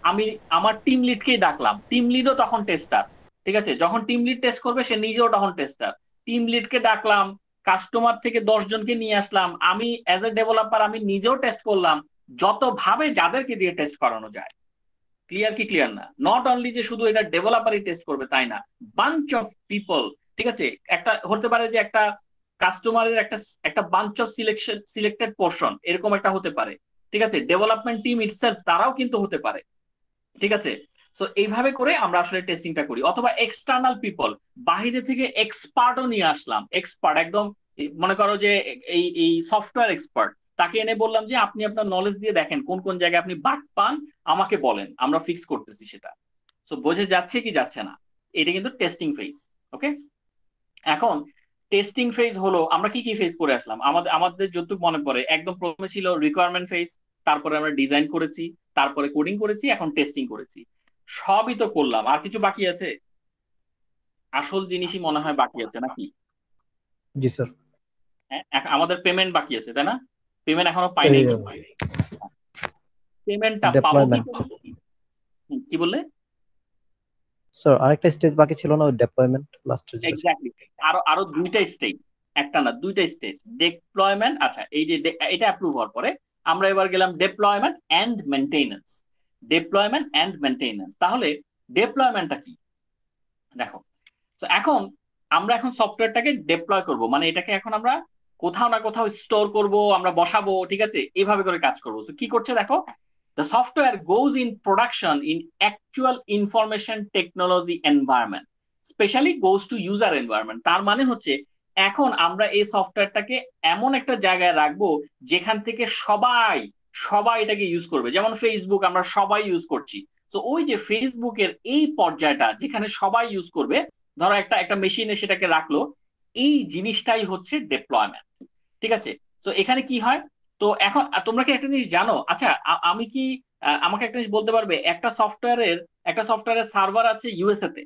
আমি আমার টিম লিডকেই ডাকলাম, টিম লিডও তখন টেস্টার। ঠিক আছে, যখন টিম লিড টেস্ট করবে সে নিজেও তখন টেস্টার। টিম লিডকে ডাকলাম, কাস্টমার থেকে 10 জনকে নিয়ে আসলাম, আমি অ্যাজ এ ডেভেলপার আমি নিজেও টেস্ট করলাম, যত ভাবে যাদেরকে দিয়ে টেস্ট করানো যায়। ক্লিয়ার কি ক্লিয়ার না? নট অনলি যে শুধু এটা ডেভেলপারই টেস্ট করবে তাই না, বাঞ্চ অফ পিপল। ঠিক আছে, একটা হতে পারে যে একটা কাস্টমারের একটা একটা বাঞ্চ অফ সিলেক্টেড পোর্শন, এরকম একটা হতে পারে। ঠিক আছে, ডেভেলপমেন্ট টিম ইটসেলফ তারাও কিন্তু হতে পারে। ঠিক আছে, সো এইভাবে করে আমরা আসলে টেস্টিংটা করি। অথবা এক্সটার্নাল পিপল, বাইরে থেকে এক্সপার্টও নিয়ে আসলাম, এক্সপার্ট একদম মনে করো যে এই এই সফটওয়্যার এক্সপার্ট, তাকে এনে বললাম যে আপনি আপনার নলেজ দিয়ে দেখেন কোন কোন জায়গায় আপনি বাগ পান, আমাকে বলেন, আমরা ফিক্স করতেছি সেটা। সো বোঝা যাচ্ছে কি যাচ্ছে না? এটা কিন্তু টেস্টিং ফেজ। ওকে, এখন টেস্টিং ফেজ হলো আমরা কি কি ফেজ করে আসলাম, আমাদের আমাদের যতটুকু মনে পড়ে একদম প্রথমে ছিল রিকোয়ারমেন্ট ফেজ, তারপরে আমরা ডিজাইন করেছি, তারপরে কোডিং করেছি, এখন টেস্টিং করেছি। সবই তো করলাম, আর কিছু বাকি আছে? আসল জিনিসই মনে হয় বাকি আছে নাকি? জি স্যার। হ্যাঁ, আমাদের পেমেন্ট বাকি আছে, তাই না? পেমেন্ট এখনো পাই স্যার নাই কিন্তু। পেমেন্টটা পাবো কি ডেপ্লয়মেন্ট। করে? কি বললে? স্যার আরেকটা স্টেজ বাকি ছিল না, ওই ডেপ্লয়মেন্ট লাস্টের যেটা ছিল। এক্স্যাক্টলি, আরো আরো দুইটা স্টেজ, একটা না দুইটা স্টেজ। ডিপ্লয়মেন্ট, আচ্ছা এই যে এটা অ্যাপ্রুভ হওয়ার পরে আমরা এবার গেলাম deployment and maintenance. Deployment and maintenance, তাহলে ডিপ্লয়মেন্টটা কি দেখো। তো এখন আমরা এখন সফটওয়্যারটাকে ডিপ্লয় করব, মানে এটাকে এখন আমরা কোথাও না কোথাও স্টোর করব, আমরা বসাবো, ঠিক আছে, এইভাবে করে কাজ করবো। তো কি করছে দেখো, the software goes in production in actual information technology environment, specially goes to user environment। তার মানে হচ্ছে এখন আমরা এই সফটওয়্যারটাকে এমন একটা জায়গায় রাখবো যেখান থেকে সবাই সবাই এটাকে ইউজ করবে। যেমন ফেসবুক আমরা সবাই ইউজ করছি, তো ওই যে ফেসবুকের এই পর্যায়টা যেখানে সবাই ইউজ করবে, ধরো একটা একটা মেশিনে সেটাকে রাখলো, এই জিনিসটাই হচ্ছে ডিপ্লয়মেন্ট। ঠিক আছে, তো এখানে কি হয়, তো এখন তোমরা কি একটা জিনিস জানো, আচ্ছা আমি কি আমাকে একটা জিনিস বলতে পারবে, একটা সফটওয়্যারের সার্ভার আছে ইউএসএ তে,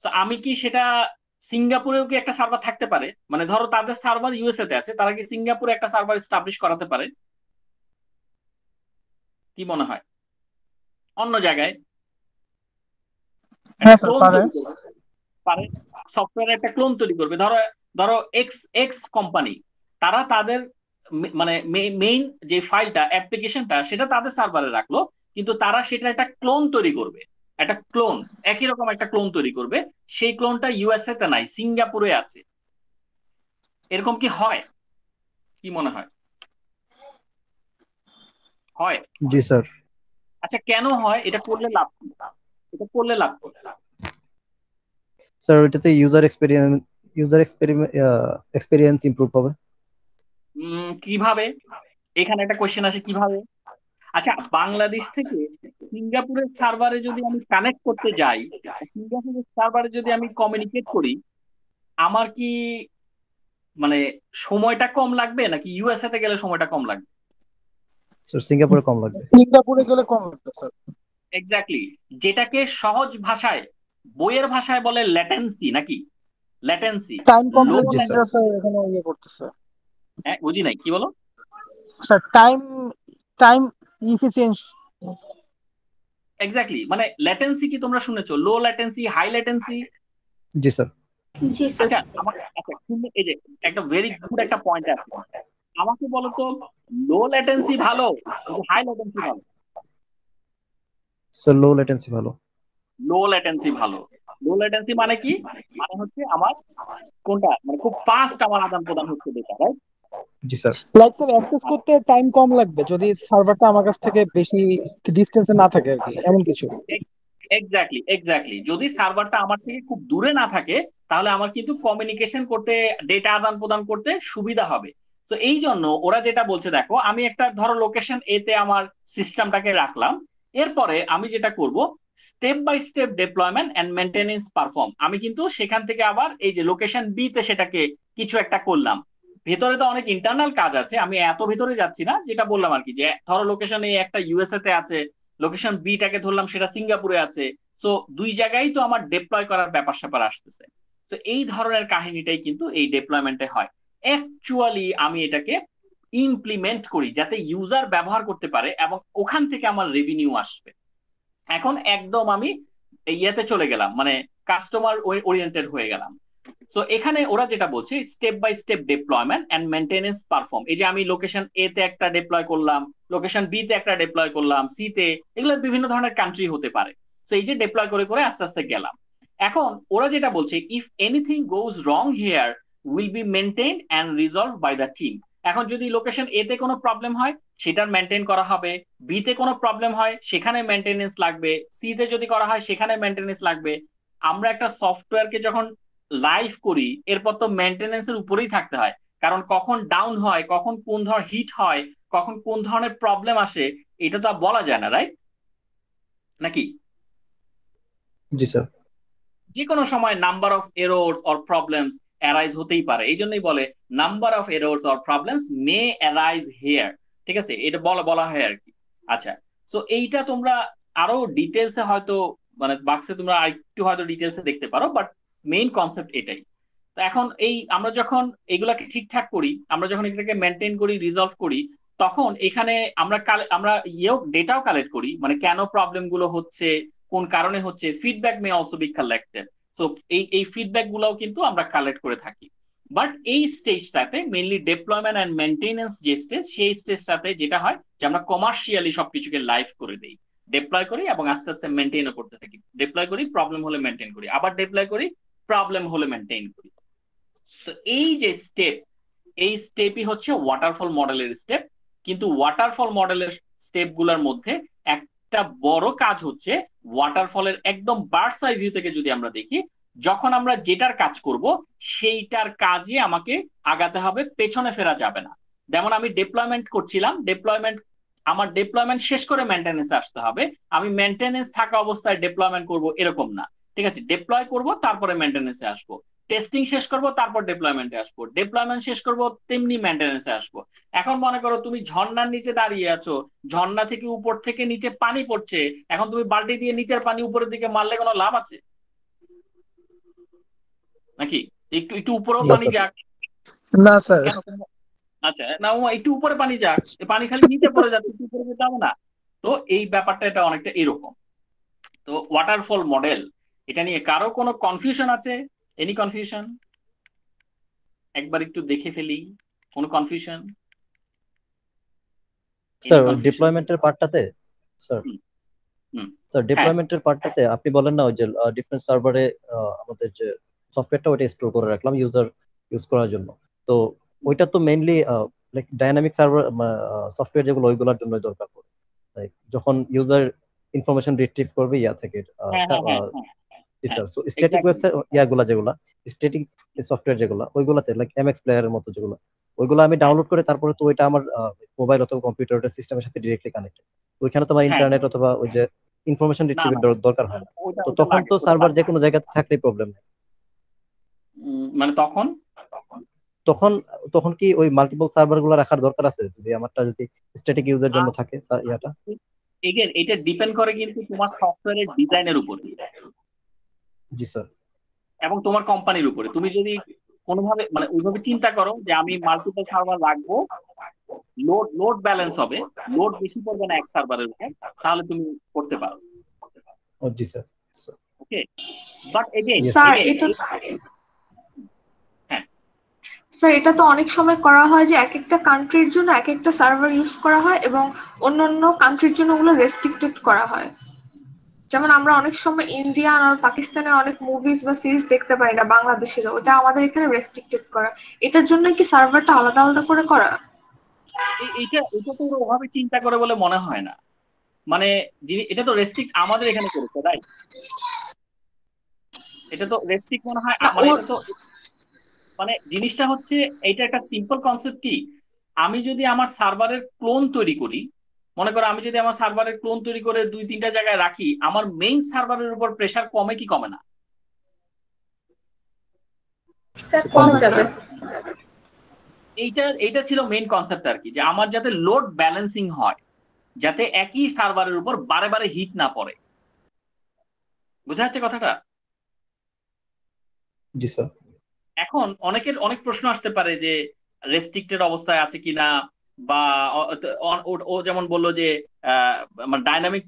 তো আমি কি সেটা সিঙ্গাপুরেও কি একটা সার্ভার থাকতে পারে? মানে ধরো তাদের সার্ভার ইউএসএ তে আছে, তারা কি সিঙ্গাপুরে একটা সার্ভার এস্টাবলিশ করাতে পারে? কি মনে হয়? অন্য জায়গায় হ্যাঁ স্যার ক্লোন পারে। তৈরি করবে, পারে। সফটওয়্যারের একটা ক্লোন তৈরি করবে, ধরো ধরো এক্স এক্স কোম্পানি, তারা তাদের মানে মেইন যে ফাইলটা অ্যাপ্লিকেশনটা সেটা তাদের সার্ভারে রাখলো, কিন্তু তারা সেটা একটা ক্লোন তৈরি করবে, একটা ক্লোন, একই রকম একটা ক্লোন তৈরি করবে, সেই ক্লোনটা ইউএসএ তে নাই, সিঙ্গাপুরে আছে। এরকম কি হয়? কি মনে হয়? হয়? জি স্যার। আচ্ছা কেন হয়? এটা করলে লাভ কি? এটা করলে লাভ কি? স্যার ওইটাতে ইউজার এক্সপেরিয়েন্স ইমপ্রুভ হবে। কিভাবে? এখানে একটা কোশ্চেন আসে, কিভাবে? আচ্ছা বাংলাদেশ থেকে সিঙ্গাপুরের সার্ভারে যদি আমি কানেক্ট করতে যাই, সিঙ্গাপুরের সার্ভারে যদি আমি কমিউনিকেট করি, আমার কি মানে সময়টা কম লাগবে নাকি ইউএসএ তে গেলে সময়টা কম লাগবে? স্যার সিঙ্গাপুরে কম লাগবে। সিঙ্গাপুরে গেলে কম লাগবে স্যার। এক্স্যাক্টলি, যেটাকে সহজ ভাষায় বইয়ের ভাষায় বলে ল্যাটেন্সি, নাকি? Latency, time low. কমপ্লেক্সিটিটা স্যার এখানে ইয়ে করতেছে হ্যাঁ বুঝি নাই, কি বলো? স্যার। Time efficiency. এক্স্যাক্টলি, মানে ল্যাটেন্সি কি তোমরা শুনেছো? Low latency, high latency. জি স্যার। জি স্যার। আচ্ছা আচ্ছা তুমি এই যে একটা ভেরি গুড একটা পয়েন্ট আছে, আমাকে বলো তো লো ল্যাটেন্সি ভালো হাই ল্যাটেন্সি ভালো? স্যার লো ল্যাটেন্সি ভালো। লো ল্যাটেন্সি ভালো। লো ল্যাটেন্সি মানে কি? মানে হচ্ছে আমার কোনটা মানে খুব ফাস্ট আমার আদান প্রদান হচ্ছে ডেটা, রাইট? জি স্যার। লাইক স্যার অ্যাক্সেস করতে টাইম কম লাগবে যদি সার্ভারটা আমার কাছ থেকে বেশি ডিসটেন্সে না থাকে আর কি, এমন কিছু। এক্স্যাক্টলি এক্স্যাক্টলি, যদি সার্ভারটা আমার থেকে খুব দূরে না থাকে তাহলে আমার কিন্তু কমিউনিকেশন করতে, ডেটা আদান প্রদান করতে সুবিধা হবে। তো এই জন্য ওরা যেটা বলছে দেখো, আমি একটা ধরো লোকেশন এ তে আমার সিস্টেমটাকে রাখলাম, এরপরে আমি যেটা করব step by step deployment and maintenance perform, আমি কিন্তু সেখান থেকে আবার এই যে লোকেশন বি তে সেটাকে কিছু একটা করলাম। ভেতরে তো অনেক ইন্টারনাল কাজ আছে, আমি এত ভেতরে যাচ্ছি না, যেটা বললাম আর কি, যে ধরো লোকেশন এ একটা ইউএসএ তে আছে, লোকেশন বি টাকে ধরলাম সেটা সিঙ্গাপুরে আছে, তো দুই জায়গায় তো আমার ডিপ্লয় করার ব্যাপার স্যাপার আসতেছে। তো এই ধরনের কাহিনীটাই কিন্তু এই ডিপ্লয়মেন্টে হয়। অ্যাকচুয়ালি আমি এটাকে ইমপ্লিমেন্ট করি যাতে ইউজার ব্যবহার করতে পারে এবং ওখান থেকে আমার রেভিনিউ আসবে। এখন একদম আমি ইয়েতে চলে গেলাম, মানে কাস্টমার ওরিয়েন্টেড হয়ে গেলাম। সো এখানে ওরা যেটা বলছে step by step deployment and maintenance perform, এই যে আমি লোকেশন এ তে একটা ডিপ্লয় করলাম, লোকেশন বি তে একটা ডিপ্লয় করলাম, সি তে, এগুলো বিভিন্ন ধরনের কান্ট্রি হতে পারে। তো এই যে ডিপ্লয় করে করে আস্তে আস্তে গেলাম। এখন ওরা যেটা বলছে if anything goes wrong here will be maintained and resolved by the team. এখন যদি লোকেশন এ তে কোনো প্রবলেম হয় সেটার মেনটেন করা হবে, বি তে কোনো প্রবলেম হয় সেখানে মেনটেনেন্স লাগবে, সি তে যদি করা হয় সেখানে মেনটেনেন্স লাগবে। আমরা একটা সফটওয়্যারকে যখন লাইভ করি এরপর তো মেনটেনেন্সের উপরেই থাকতে হয়, কারণ কখন ডাউন হয়, কখন কোন ধরনের হিট হয়, কখন কোন ধরনের প্রবলেম আসে, এটা তো আর বলা যায় না, রাইট নাকি? জি স্যার। যে কোনো সময় number of errors or problems arise হতেই পারে, এই জন্যই বলে number of errors or problems May arise here, ঠিক আছে, এটা বলা হয় আর কি। আচ্ছা, সো এইটা তোমরা আরো ডিটেলসে হয়তো মানে বাক্সে তোমরা আরেকটু হয়তো ডিটেলসে দেখতে পারো, বাট মেইন কনসেপ্ট এটাই। তো এখন এই আমরা যখন এগুলাকে ঠিকঠাক করি, আমরা যখন এটাকে মেনটেন করি, রিজলভ করি, তখন এখানে আমরা ডেটাও কালেক্ট করি, মানে কেন প্রবলেম গুলো হচ্ছে, কোন কারণে হচ্ছে, feedback may also be collected. So এই ফিডব্যাক গুলোও কিন্তু আমরা কালেক্ট করে থাকি। বাট এই স্টেজটাতে মেইনলি ডিপ্লয়মেন্ট অ্যান্ড মেনটেনেন্স যে স্টেজ, সেই স্টেজটাতে যেটা হয় যে আমরা কমার্শিয়ালি সবকিছুকে লাইভ করে দিই, ডিপ্লয় করি এবং আস্তে আস্তে মেনটেনও করতে থাকি। ডিপ্লয় করি, প্রবলেম হলে মেনটেন করি, আবার ডিপ্লয় করি, প্রবলেম হলে মেনটেন করি। তো এই যে স্টেপ, এই স্টেপই হচ্ছে ওয়াটারফল মডেলের স্টেপ। কিন্তু ওয়াটারফল মডেলের স্টেপ গুলোর মধ্যে একটা বড় কাজ হচ্ছে ওয়াটারফলের একদম বার্ডস আই ভিউ থেকে যদি আমরা দেখি, যখন আমরা যেটার কাজ করব সেইটার কাজে আমাকে আগাতে হবে, পেছনে ফেরা যাবে না। যেমন আমি ডিপ্লয়মেন্ট করছিলাম, আমার ডিপ্লয়মেন্ট শেষ করে মেনটেনেন্স আসতে হবে, আমি মেনটেনেন্স থাকা অবস্থায় ডিপ্লয়মেন্ট করব এরকম না, ঠিক আছে? ডিপ্লয় করব তারপরে মেনটেনেন্সে আসবো, টেস্টিং শেষ করব তারপর ডিপ্লয়মেন্টে আসবো, ডিপ্লয়মেন্ট শেষ করব তেমনি মেনটেনেন্সে আসবো। এখন মনে করো তুমি ঝর্ণার নিচে দাঁড়িয়ে আছো, ঝর্ণা থেকে উপর থেকে নিচে পানি পড়ছে, এখন তুমি বালতি দিয়ে নিচের পানি উপরের দিকে মারলে কোনো লাভ আছে নাকি? একটু একটু উপরেও পানি যাক না স্যার। কেন? আচ্ছা না, একটু উপরে পানি যাক, পানি খালি নিচে পড়ে যাচ্ছে, উপরে যেতে হবে না। তো এই ব্যাপারটা এটা অনেকটা এরকম। তো ওয়াটারফল মডেল, এটা নিয়ে কারো কোনো কনফিউশন আছে? Any confusion? একবার একটু দেখে ফেলি, কোনো কনফিউশন? স্যার ডিপ্লয়মেন্টের পার্টটাতে ডিপ্লয়মেন্টের পার্টটাতে আপনি বলেন না ওই যে ডিফারেন্ট সার্ভারে আমাদের যে সফটওয়্যারটা ওইটা স্টোর করে রাখলাম ইউজার ইউজ করার জন্য। তো ওইটা তো mainly like dynamic server software যেগুলো ওইগুলোর জন্য দরকার পড়ে, লাইক যখন ইউজার ইনফরমেশন রিট্রিভ করবে ইয়া থেকে। স্ট্যাটিক ওয়েবসাইট ইয়াগুলা যেগুলা স্ট্যাটিক সফটওয়্যার যেগুলা ওইগুলাতে লাইক এমএক্স প্লেয়ারের মতো যেগুলো, ওইগুলো আমি ডাউনলোড করে তারপরে তো ওইটা আমার মোবাইল অথবা কম্পিউটার সিস্টেমের সাথে ডিরেক্টলি কানেক্টেড। ওইখানে তো আমার ইন্টারনেট অথবা ওই যে ইনফরমেশন রিট্রিভের দরকার হয় না। তো তখন তো সার্ভার যে কোনো জায়গাতে থাকলেই প্রবলেম নেই। মানে তখন কি ওই মাল্টিপল সার্ভার গুলো রাখার দরকার আছে যদি আমারটা যদি স্ট্যাটিক ইউজের জন্য থাকে ইয়াটা? এগেন এটা ডিপেন্ড করে কিন্তু তোমার সফটওয়্যারের ডিজাইনের উপর। জি স্যার। এবং তোমার কোম্পানির উপরে। তুমি যদি কোনোভাবে মানে ওইভাবে চিন্তা করো যে আমি মাল্টিপল সার্ভার রাখবো, লোড ব্যালেন্স হবে, লোড বেশি পড়বে না এক সার্ভারের উপর, তাহলে তুমি করতে পারো। জি sir. Okay, but again sir এটা তো অনেক সময় করা হয় যে এক একটা কান্ট্রির জন্য এক একটা সার্ভার ইউজ করা হয় এবং অন্যান্য কান্ট্রির জন্য ওগুলো রেস্ট্রিক্টেড করা হয়। যেমন আমরা অনেক সময় ইন্ডিয়ান আর পাকিস্তানের অনেক মুভিজ বা সিরিজ দেখতে পাই না বাংলাদেশের, ওটা আমাদের এখানে রেস্ট্রিক্টেড করা। এটার জন্য কি সার্ভারটা আলাদা আলাদা করে করা? এটা তো ওভাবে চিন্তা করে বলে মনে হয় না। মানে এটা তো রেস্ট্রিক্ট আমাদের এখানে করেছে, রাইট? এটা তো রেস্ট্রিক্ট মনে হয়, মানে এটা তো মানে জিনিসটা হচ্ছে এইটা একটা সিম্পল কনসেপ্ট কি, আমি যদি আমার সার্ভারের ক্লোন তৈরি করি, মনে করো আমি যদি আমার সার্ভারের ক্লোন তৈরি করে 2-3টা জায়গায় রাখি, আমার মেইন সার্ভারের উপর প্রেসার কমে কি কমে না? এইটা ছিল মেইন কনসেপ্ট আর কি, যে আমার যাতে লোড ব্যালেন্সিং হয়, যাতে একই সার্ভারের উপর বারে বারে হিট না পড়ে। বুঝা যাচ্ছে কথাটা? জি স্যার। এখন অনেকের অনেক প্রশ্ন আসতে পারে যে রেস্ট্রিক্টেড অবস্থায় আছে কিনা, বা ও যেমন বললো যে ডাইনামিক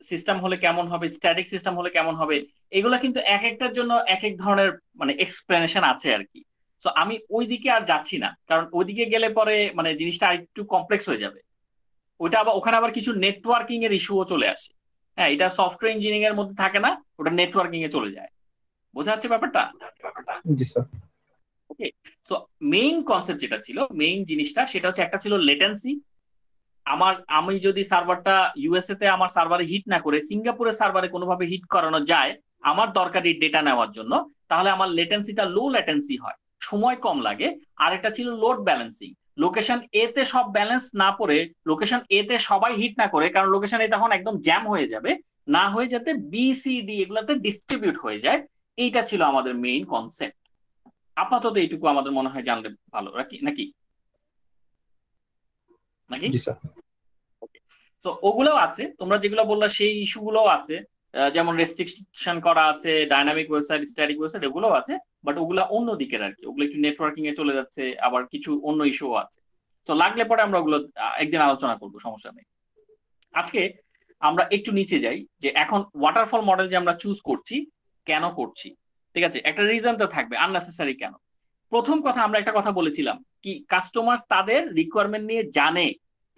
সিস্টেম হলে কেমন হবে, স্ট্যাটিক সিস্টেম হলে কেমন হবে, এগুলা কিন্তু এক একটার জন্য এক এক ধরনের মানে এক্সপ্লেনেশন আছে আর কি। সো আমি ওই দিকে আর যাচ্ছি না, কারণ ওইদিকে গেলে পরে মানে জিনিসটা একটু কমপ্লেক্স হয়ে যাবে। ওখানে আবার কিছু নেটওয়ার্কিং এর ইস্যুও চলে আসে। হ্যাঁ, এটা সফটওয়্যার ইঞ্জিনিয়ারিং এর মধ্যে থাকে না, ওটা নেটওয়ার্কিং এ চলে যায়। বোঝা যাচ্ছে ব্যাপারটা? জি স্যার। ওকে, সো মেইন কনসেপ্ট যেটা ছিল, মেইন জিনিসটা সেটা হচ্ছে একটা ছিল লেটেন্সি। আমি যদি সার্ভারটা ইউএসএ তে আমার সার্ভারে হিট না করে সিঙ্গাপুরের সার্ভারে কোনোভাবে হিট করানো যায় আমার দরকারি ডেটা নেওয়ার জন্য, তাহলে আমার লেটেন্সিটা লো লেটেন্সি হয়। সময় কম লাগে, আর একটা ছিল লোড ব্যালেন্সিং। লোকেশন এ তে সব ব্যালেন্স না পড়ে, লোকেশন এ তে সবাই হিট না করে, কারণ লোকেশন এ তখন একদম জ্যাম হয়ে যাবে, না হয়ে যাতে বি সি ডি এগুলোতে ডিস্ট্রিবিউট হয়ে যায়। এইটা ছিল আমাদের মেইন কনসেপ্ট। আপাতত এইটুকু আমাদের মনে হয় জানলে ভালো, নাকি নাকি নাকি জি স্যার। তো ওগুলোও আছে, তোমরা যেগুলো বললা সেই ইস্যুগুলোও আছে, যেমন রেস্ট্রিকশন করা আছে, ডাইনামিক ওয়েবসাইট, স্ট্যাটিক ওয়েবসাইট, এগুলোও আছে, বাট ওগুলা অন্য দিকের আর কি, ওগুলো একটু নেটওয়ার্কিং এ চলে যাচ্ছে, আবার কিছু অন্য ইস্যুও আছে। তো লাগলে পরে আমরা ওগুলো একদিন আলোচনা করবো, সমস্যা নেই। আজকে আমরা একটু নিচে যাই, যে এখন ওয়াটারফল মডেল যে আমরা চুজ করছি, কেন করছি? ঠিক আছে, একটা রিজন তো থাকবে, আননেসেসারি কেন। প্রথম কথা, আমরা একটা কথা বলেছিলাম কি, কাস্টমার তাদের রিকোয়ারমেন্ট নিয়ে জানে,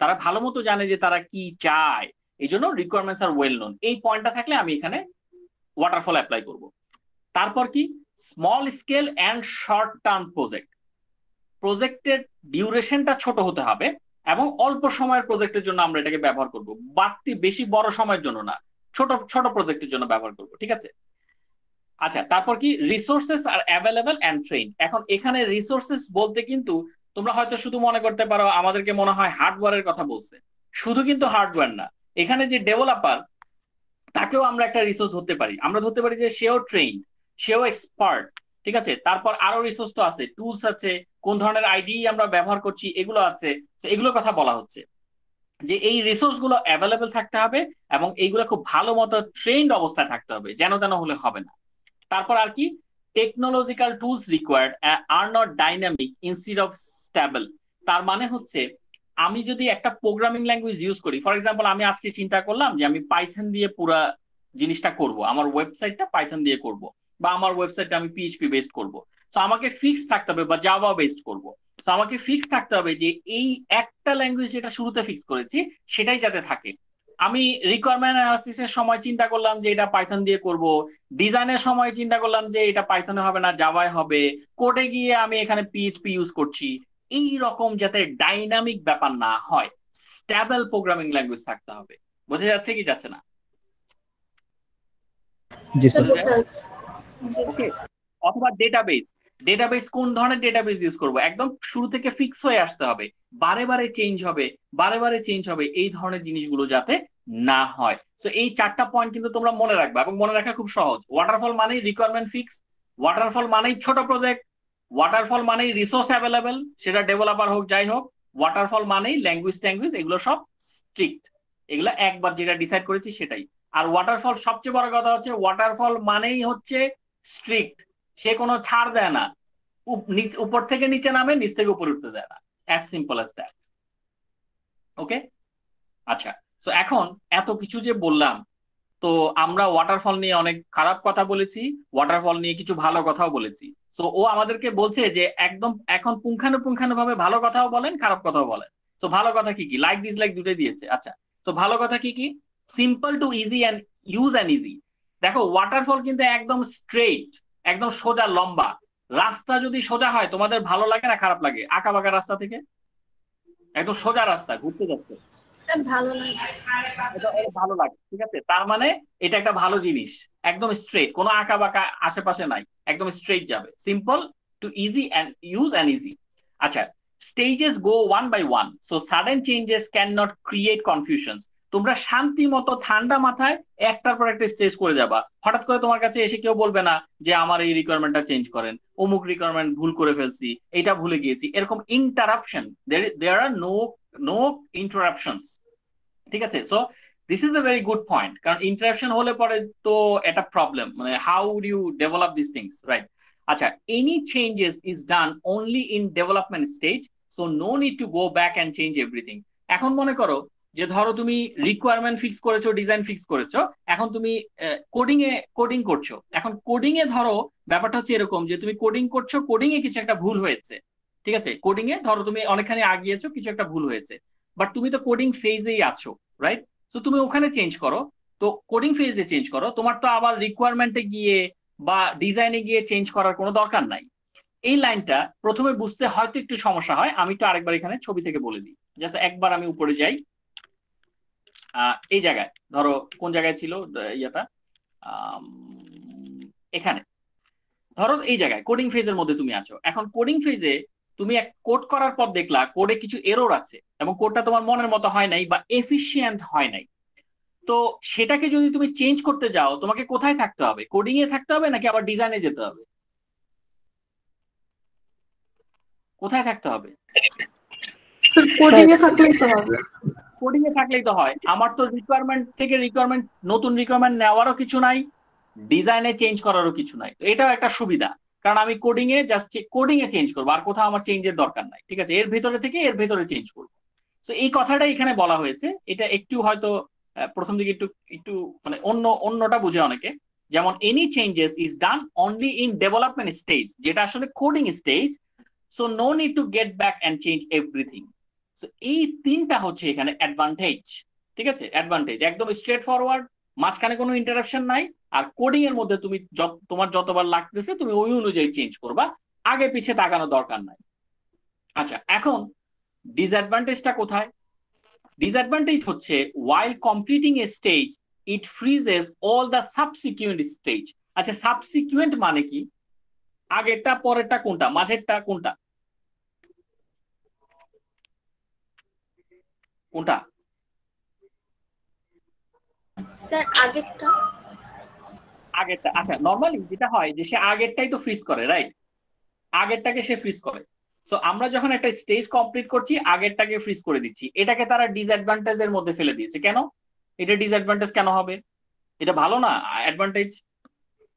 তারা ভালো মতো জানে যে তারা কি চায়, এই জন্য রিকোয়ারমেন্টস আর ওয়েল নোন। এই পয়েন্টটা থাকলে আমি এখানে ওয়াটারফল অ্যাপ্লাই করব। তারপর কি, small scale and short term project, প্রজেক্টের ডিউরেশনটা ছোট হতে হবে এবং অল্প সময়ের প্রজেক্টের জন্য আমরা এটাকে ব্যবহার করব, বাড়তি বেশি বড় সময়ের জন্য না, ছোট ছোট প্রজেক্টের জন্য ব্যবহার করব। ঠিক আছে, আচ্ছা তারপর কি, resources R available and train. এখন এখানে রিসোর্সেস বলতে কিন্তু তোমরা হয়তো শুধু মনে করতে পারো আমাদেরকে মনে হয় হার্ডওয়্যারের কথা বলছে, শুধু কিন্তু হার্ডওয়্যার না, এখানে যে ডেভেলপার তাকেও আমরা একটা রিসোর্স ধরতে পারি। আমরা ধরতে পারি যে সেও ট্রেন, সেও এক্সপার্ট। ঠিক আছে, তারপর আরো রিসোর্স তো আছে, টুলস আছে, কোন ধরনের আইডি আমরা ব্যবহার করছি এগুলো আছে। তো এগুলোর কথা বলা হচ্ছে যে এই রিসোর্স গুলো অ্যাভেলেবেল থাকতে হবে এবং এইগুলো খুব ভালো মতো ট্রেন্ড অবস্থায় থাকতে হবে, যেন তেন হলে হবে না। তারপর আর কি, technological tools required are not dynamic instead of stable. তার মানে হচ্ছে আমি যদি একটা প্রোগ্রামিং ল্যাঙ্গুয়েজ ইউজ করি, ফর এক্সাম্পল আমি আজকে চিন্তা করলাম যে আমি পাইথন দিয়ে পুরো জিনিসটা করব, আমার ওয়েবসাইটটা পাইথন দিয়ে করব, বা আমার ওয়েবসাইটটা আমি পিএইচপি বেসড করব। তো আমাকে ফিক্স থাকতে হবে, বা জাভা বেসড করব। তো আমাকে ফিক্স থাকতে হবে যে এই একটা ল্যাঙ্গুয়েজ যেটা শুরুতে ফিক্স করেছি সেটাই যাতে থাকে। আমি রিকোয়ারমেন্ট অ্যানালিসিসের সময় চিন্তা করলাম যে এটা পাইথন দিয়ে করব, ডিজাইনের সময় চিন্তা করলাম যে এটা পাইথনে হবে না, জাভায় হবে, কোডে গিয়ে আমি এখানে পিএইচপি ইউজ করছি। এই রকম যাতে ডাইনামিক ব্যাপার না হয়, স্টেবল প্রোগ্রামিং ল্যাঙ্গুয়েজ থাকতে হবে। বোঝা যাচ্ছে কি যাচ্ছে না? জি স্যার। ওকে, অথবা ডেটাবেস, ডেটাবেস কোন ধরনের ডেটাবেস ইউজ করব, একদম শুরু থেকে ফিক্স হয়ে আসতে হবে, বারে বারে চেঞ্জ হবে, বারে বারে চেঞ্জ হবে, এই ধরনের জিনিসগুলো যাতে না হয়। তো এই চারটা পয়েন্ট কিন্তু তোমরা মনে রাখবে, এবং মনে রাখা খুব সহজ। ওয়াটারফল মানেই রিকোয়ারমেন্ট ফিক্স, ওয়াটারফল মানেই ছোট প্রজেক্ট, ওয়াটারফল মানেই রিসোর্স অ্যাভেলেবেল, সেটা ডেভেলপার হোক যাই হোক, ওয়াটারফল মানেই ল্যাঙ্গুয়েজ ট্যাঙ্গুয়েজ এগুলো সব স্ট্রিক্ট, এগুলো একবার যেটা ডিসাইড করেছি সেটাই। আর ওয়াটারফল সবচেয়ে বড় কথা হচ্ছে, ওয়াটারফল মানেই হচ্ছে স্ট্রিক্ট, সে কোনো ছাড় দেয় না, উপর থেকে নিচে নামে, নিচ থেকে উপরে উঠতে দেয় না, অ্যাজ সিম্পল অ্যাজ দ্যাট। ওকে, আচ্ছা, তো এখন এত কিছু যে বললাম, তো আমরা ওয়াটারফল নিয়ে অনেক খারাপ কথা বলেছি, ওয়াটারফল নিয়ে কিছু ভালো কথাও বলেছি। তো ও আমাদেরকে বলছে যে একদম এখন পুঙ্খানুপুঙ্খানু ভাবে ভালো কথাও বলেন, খারাপ কথাও বলেন। তো ভালো কথা কি কি, লাইক ডিসলাইক দুটোই দিয়েছে। আচ্ছা, তো ভালো কথা কি কি, simple to easy and use and easy. দেখো ওয়াটারফল কিন্তু একদম স্ট্রেইট, একদম সোজা লম্বা। রাস্তা যদি সোজা হয় তোমাদের ভালো লাগে না খারাপ লাগে? আঁকা বাঁকা রাস্তা থেকে একদম সোজা রাস্তা ঘুরতে যাচ্ছে, স্যার ভালো লাগে। এটা ভালো লাগে। ঠিক আছে, তার মানে এটা একটা ভালো জিনিস, একদম স্ট্রেট, কোনো আঁকা বাঁকা আশেপাশে নাই, একদম স্ট্রেট যাবে, simple to easy and use and easy. আচ্ছা, stages go one by one, so sudden changes can not create confusions. তোমরা শান্তি মতো ঠান্ডা মাথায় একটার পর একটা স্টেজ করে যাবা, হঠাৎ করে তোমার কাছে এসে কেউ বলবে না যে আমার এই রিকোয়ারমেন্টটা চেঞ্জ করেন, অমুক রিকোয়ারমেন্ট ভুল করে ফেলছি, এটা ভুলে গিয়েছি, এরকম ইন্টারাপশন, দেয়ার আর নো ইন্টারাপশনস। ঠিক আছে, so this is a very good point, কারণ ইন্টারাপশন হলে পরে তো এটা প্রবলেম, মানে how do you develop this things, right? আচ্ছা, any changes is done only in development stage, so no need to go back and change everything. এখন মনে করো যে ধরো তুমি রিকোয়ারমেন্ট ফিক্স করেছো, ডিজাইন ফিক্স করেছো, এখন তুমি কোডিং করছো। এখন কোডিং এ ধরো ব্যাপারটা হচ্ছে এরকম যে তুমি কোডিং করছো, কোডিং এ কিছু একটা ভুল হয়েছে। ঠিক আছে, কোডিং এ ধরো তুমি অনেকখানি আগিয়েছো, কিছু একটা ভুল হয়েছে, বাট তুমি তো কোডিং ফেজেই আছো, রাইট? তো তুমি ওখানে চেঞ্জ করো, তো কোডিং ফেজে চেঞ্জ করো, তোমার তো আবার রিকোয়ারমেন্টে গিয়ে বা ডিজাইনে গিয়ে চেঞ্জ করার কোনো দরকার নাই। এই লাইনটা প্রথমে বুঝতে হয়তো একটু সমস্যা হয়, আমি তো আরেকবার এখানে ছবি থেকে বলে দিই। জাস্ট একবার আমি উপরে যাই, এই জায়গায় ধরো কোন জায়গায় ছিল ইয়াটা, এখানে ধরো এই জায়গায় কোডিং ফেজের মধ্যে তুমি আছো, এখন কোডিং ফেজে তুমি এক কোড করার পর দেখলা কোডে কিছু এরর আছে এবং কোডটা তোমার মনের মতো হয় নাই বা এফিশিয়েন্ট হয় নাই। তো সেটাকে যদি তুমি চেঞ্জ করতে যাও তোমাকে কোথায় থাকতে হবে? কোডিং এ থাকতে হবে নাকি আবার ডিজাইনে যেতে হবে? কোথায় থাকতে হবে? স্যার কোডিং এ থাকলেই তো হবে। কোডিং এ থাকলেই তো হয়। আমার তো রিকোয়ারমেন্ট থেকে রিকোয়ারমেন্ট, নতুন রিকোয়ারমেন্ট নেওয়ারও কিছু নাই, ডিজাইনে চেঞ্জ করারও কিছু নাই। তো এটাও একটা সুবিধা, কারণ আমি কোডিং এ জাস্ট কোডিং এ চেঞ্জ করবো, আর কোথাও আমার চেঞ্জের দরকার নাই। ঠিক আছে, এর ভেতরে থেকে এর ভেতরে চেঞ্জ করবো। তো এই কথাটা এখানে বলা হয়েছে। এটা একটু হয়তো প্রথম দিকে একটু একটু মানে অন্যটা বুঝে অনেকে, যেমন any changes is done only in development stage, যেটা আসলে coding stage. So no need to get back and change everything. So এই তিনটা হচ্ছে এখানে অ্যাডভান্টেজ। ঠিক আছে, অ্যাডভান্টেজ একদম স্ট্রেট ফরওয়ার্ড, মাঝখানে কোনো ইন্টারাপশন নাই। আর কোডিং এর মধ্যে তুমি তোমার যতবার লাগতেছে তুমি ওই অনুযায়ী চেঞ্জ করবা, আগে পিছে তাকানো দরকার নাই। আচ্ছা, এখন ডিসঅ্যাডভান্টেজটা কোথায়? ডিসঅ্যাডভান্টেজ হচ্ছে while completing a stage it freezes all the subsequent stage। আচ্ছা, সাবসিকুয়েন্ট মানে কি? আগেরটা পরেরটা কোনটা, মাঝেরটা কোনটা? কোনটা স্যার আগেরটা। আগেরটা। আচ্ছা, নরমালি যেটা হয় যে সে আগেরটাই তো ফ্রিজ করে, রাইট? আগেরটাকে সে ফ্রিজ করে। সো আমরা যখন একটা স্টেজ কমপ্লিট করছি আগেরটাকে ফ্রিজ করে দিচ্ছি, এটাকে তারা ডিসঅ্যাডভান্টেজের মধ্যে ফেলে দিয়েছে। কেন এটা ডিসঅ্যাডভান্টেজ কেন হবে? এটা ভালো না অ্যাডভান্টেজ?